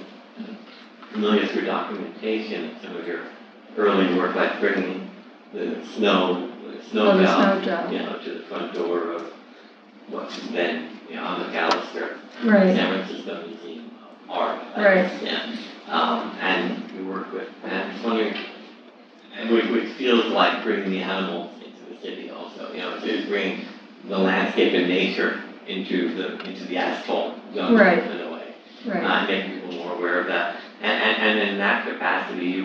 familiar through documentation, some of your early work, like bringing the snow gel, to the front door of what's then, on the McAllister, Right. San Francisco Museum of Art. Right. And you work with, and I'm just wondering, which feels like bringing the animals into the city also, to bring the landscape and nature into the asphalt zone Right. in a way. Right. Make people more aware of that. And in that capacity,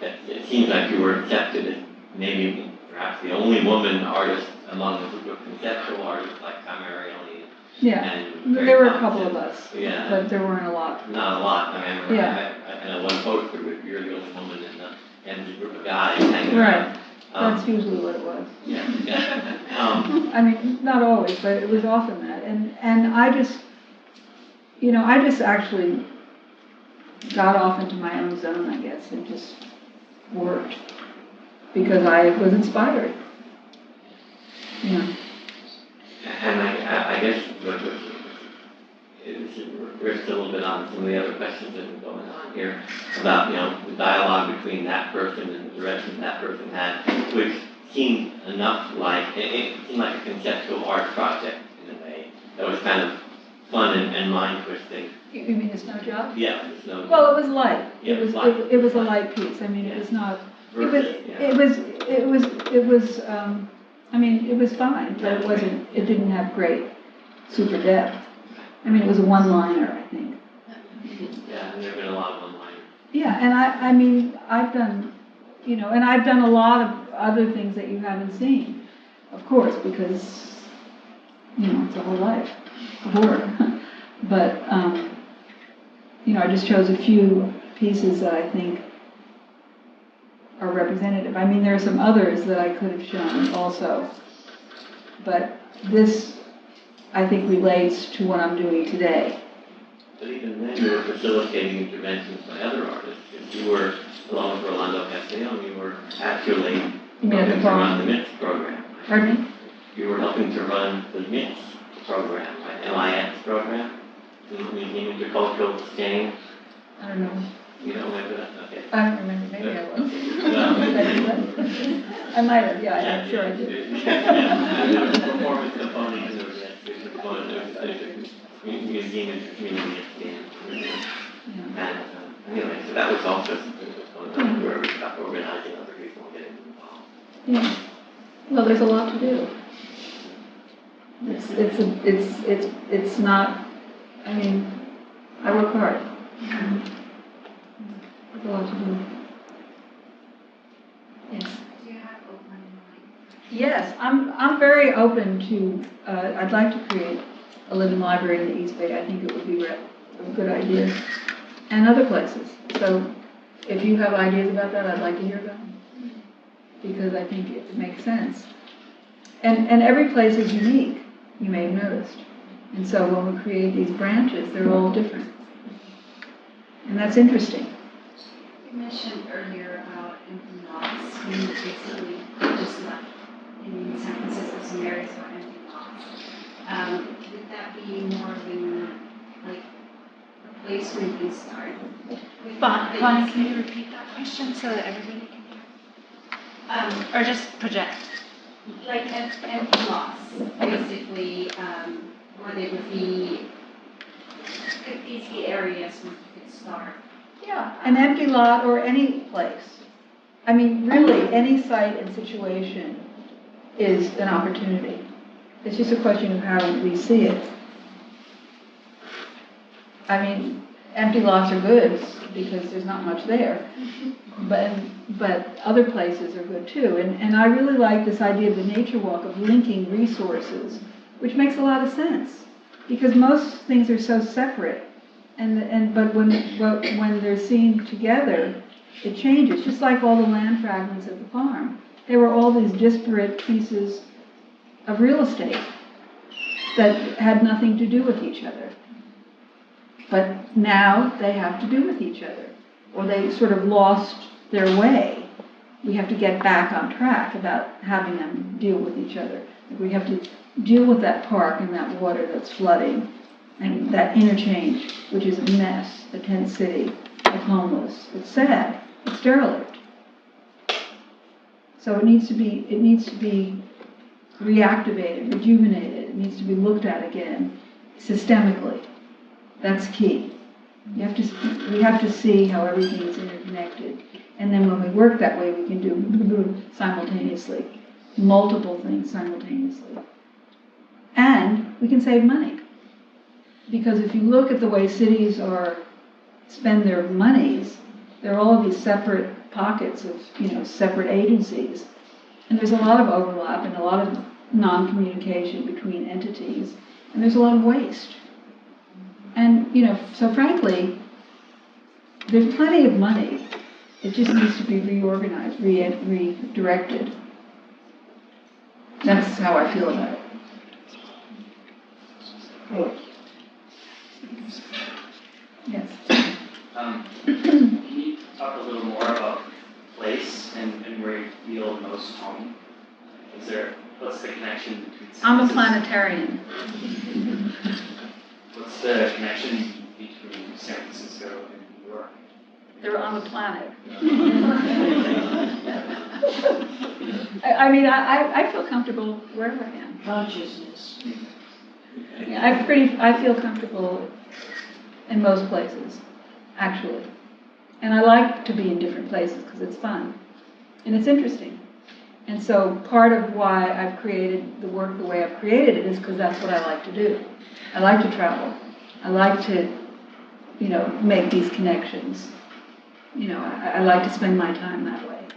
it seems like you were accepted as maybe perhaps the only woman artist among a group of conceptual artists like Camarielli. Yeah, And there were a couple of us, yeah, but there weren't a lot. Not a lot. I remember Yeah. I know one poster with you're the only woman and the group of guys hanging Right. around. That's usually what it was. Yeah. Not always, but it was often that. And I just actually got off into my own zone, I guess, and just worked because I was inspired. And I guess we're still a little bit on some of the other questions that are going on here about, the dialogue between that person and the direction that person had, which seemed enough like, it seemed like a conceptual art project in a way that was kind of fun and mind twisting. You mean the snow job? Yeah, the snow job. Well, it was light. Yeah, It was light. It was a light piece. It was not. It was fine, but it wasn't. It didn't have great super depth. It was a one-liner, I think. Yeah, and there have been a lot of one-liners. Yeah, and I've done, and I've done a lot of other things that you haven't seen, of course, because, it's a whole life of work. But, I just chose a few pieces that I think are representative. There are some others that I could have shown also, but this, I think, relates to what I'm doing today. But even then, you were facilitating interventions by other artists. If you were, along with Rolando Castellon, you were actually You mean at the helping to run farm? the MITS program. Pardon me? You were helping to run the MITS program, right? MIX program, the Museum Intercultural Exchange. I don't know. You don't remember that? Okay. I don't remember, maybe I was. No. I might have, yeah, I'm sure I did. There was a performance component, and there was an exhibition component, there was a museum and community exchange. And anyway, so that was also something that was going on where we stopped organizing other people and getting involved. Yeah. Well, there's a lot to do. It's not, I mean, I work hard. There's a lot to do. Yes. Do you have open mind? Yes, I'm very open to, I'd like to create a living library in the East Bay. I think it would be a good idea. And other places. So if you have ideas about that, I'd like to hear them. Because I think it makes sense. And every place is unique, you may have noticed. And so when we create these branches, they're all different. And that's interesting. You mentioned earlier about empty lots. You basically just left in San Francisco some areas for empty lots. Would that be more than like a place where you can start? Bonnie, can you repeat that question so that everybody can hear? Or just project? Like empty lots, basically, where they would be easy areas where you could start. Yeah, an empty lot or any place. I mean, really, any site and situation is an opportunity. It's just a question of how we see it. I mean, empty lots are good because there's not much there. But other places are good too. And I really like this idea of the nature walk, of linking resources, which makes a lot of sense. Because most things are so separate. But when they're seen together, it changes. Just like all the land fragments at the farm. They were all these disparate pieces of real estate that had nothing to do with each other. But now they have to do with each other. Or they sort of lost their way. We have to get back on track about having them deal with each other. We have to deal with that park and that water that's flooding and that interchange, which is a mess, the tent city of homeless. It's sad. It's derelict. So it needs to be reactivated, rejuvenated. It needs to be looked at again systemically. That's key. We have to see how everything is interconnected. And then when we work that way, we can do simultaneously, multiple things simultaneously. And we can save money. Because if you look at the way cities spend their monies, there are all of these separate pockets of, separate agencies. And there's a lot of overlap and a lot of non-communication between entities. And there's a lot of waste. And, so frankly, there's plenty of money. It just needs to be reorganized, redirected. That's how I feel about it. Oh. Yes. Can you talk a little more about place and where you feel most home? What's the connection between I'm a planetarian. What's the connection between San Francisco and New York? They're on the planet. I feel comfortable wherever I am. Consciousness. Yeah, I feel comfortable in most places, actually. And I like to be in different places because it's fun. And it's interesting. And so part of why I've created the work the way I've created it is because that's what I like to do. I like to travel. I like to, make these connections. I like to spend my time that way.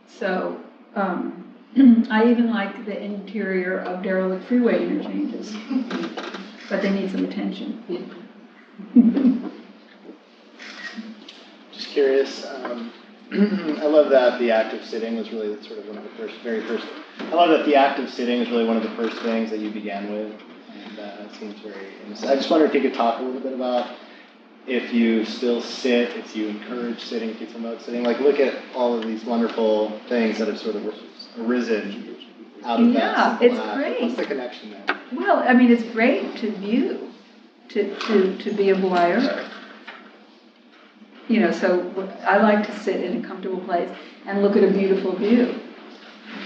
So, I even like the interior of derelict freeway interchanges, but they need some attention. Just curious, I love that the active sitting was really sort of one of the very first, I love that the active sitting is really one of the first things that you began with. That seems very innocent. I just wonder if you could talk a little bit about if you still sit, if you encourage sitting, if you promote sitting. Like, look at all of these wonderful things that have sort of arisen out of that Yeah, simple it's act. great. What's the connection there? Well, I mean, it's great to view, to be a voyeur. You know, so I like to sit in a comfortable place and look at a beautiful view.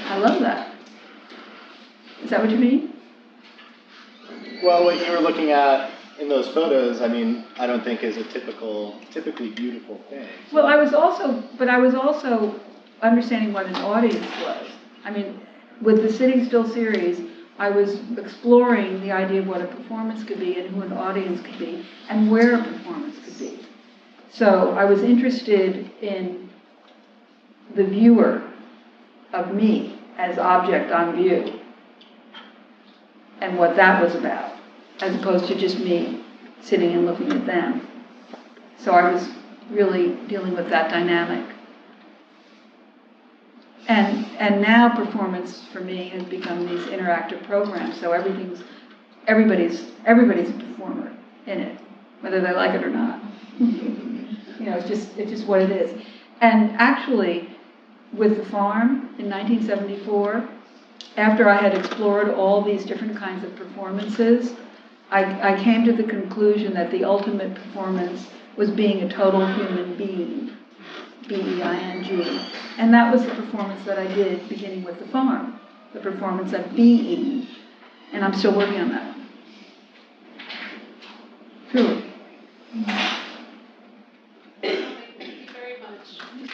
I love that. Is that what you mean? Well, what you were looking at in those photos, I mean, I don't think is a typically beautiful thing. Well, I was also understanding what an audience was. I mean, with the Sitting Still series, I was exploring the idea of what a performance could be and who an audience could be and where a performance could be. So I was interested in the viewer of me as object on view and what that was about, as opposed to just me sitting and looking at them. So I was really dealing with that dynamic. And now performance for me has become these interactive programs, so everybody's a performer in it, whether they like it or not. You know, it's just what it is. And actually, with the farm in 1974, after I had explored all these different kinds of performances, I came to the conclusion that the ultimate performance was being a total human being, B-E-I-N-G. And that was the performance that I did beginning with the farm, the performance of being. And I'm still working on that one. Truly. Thank you very much.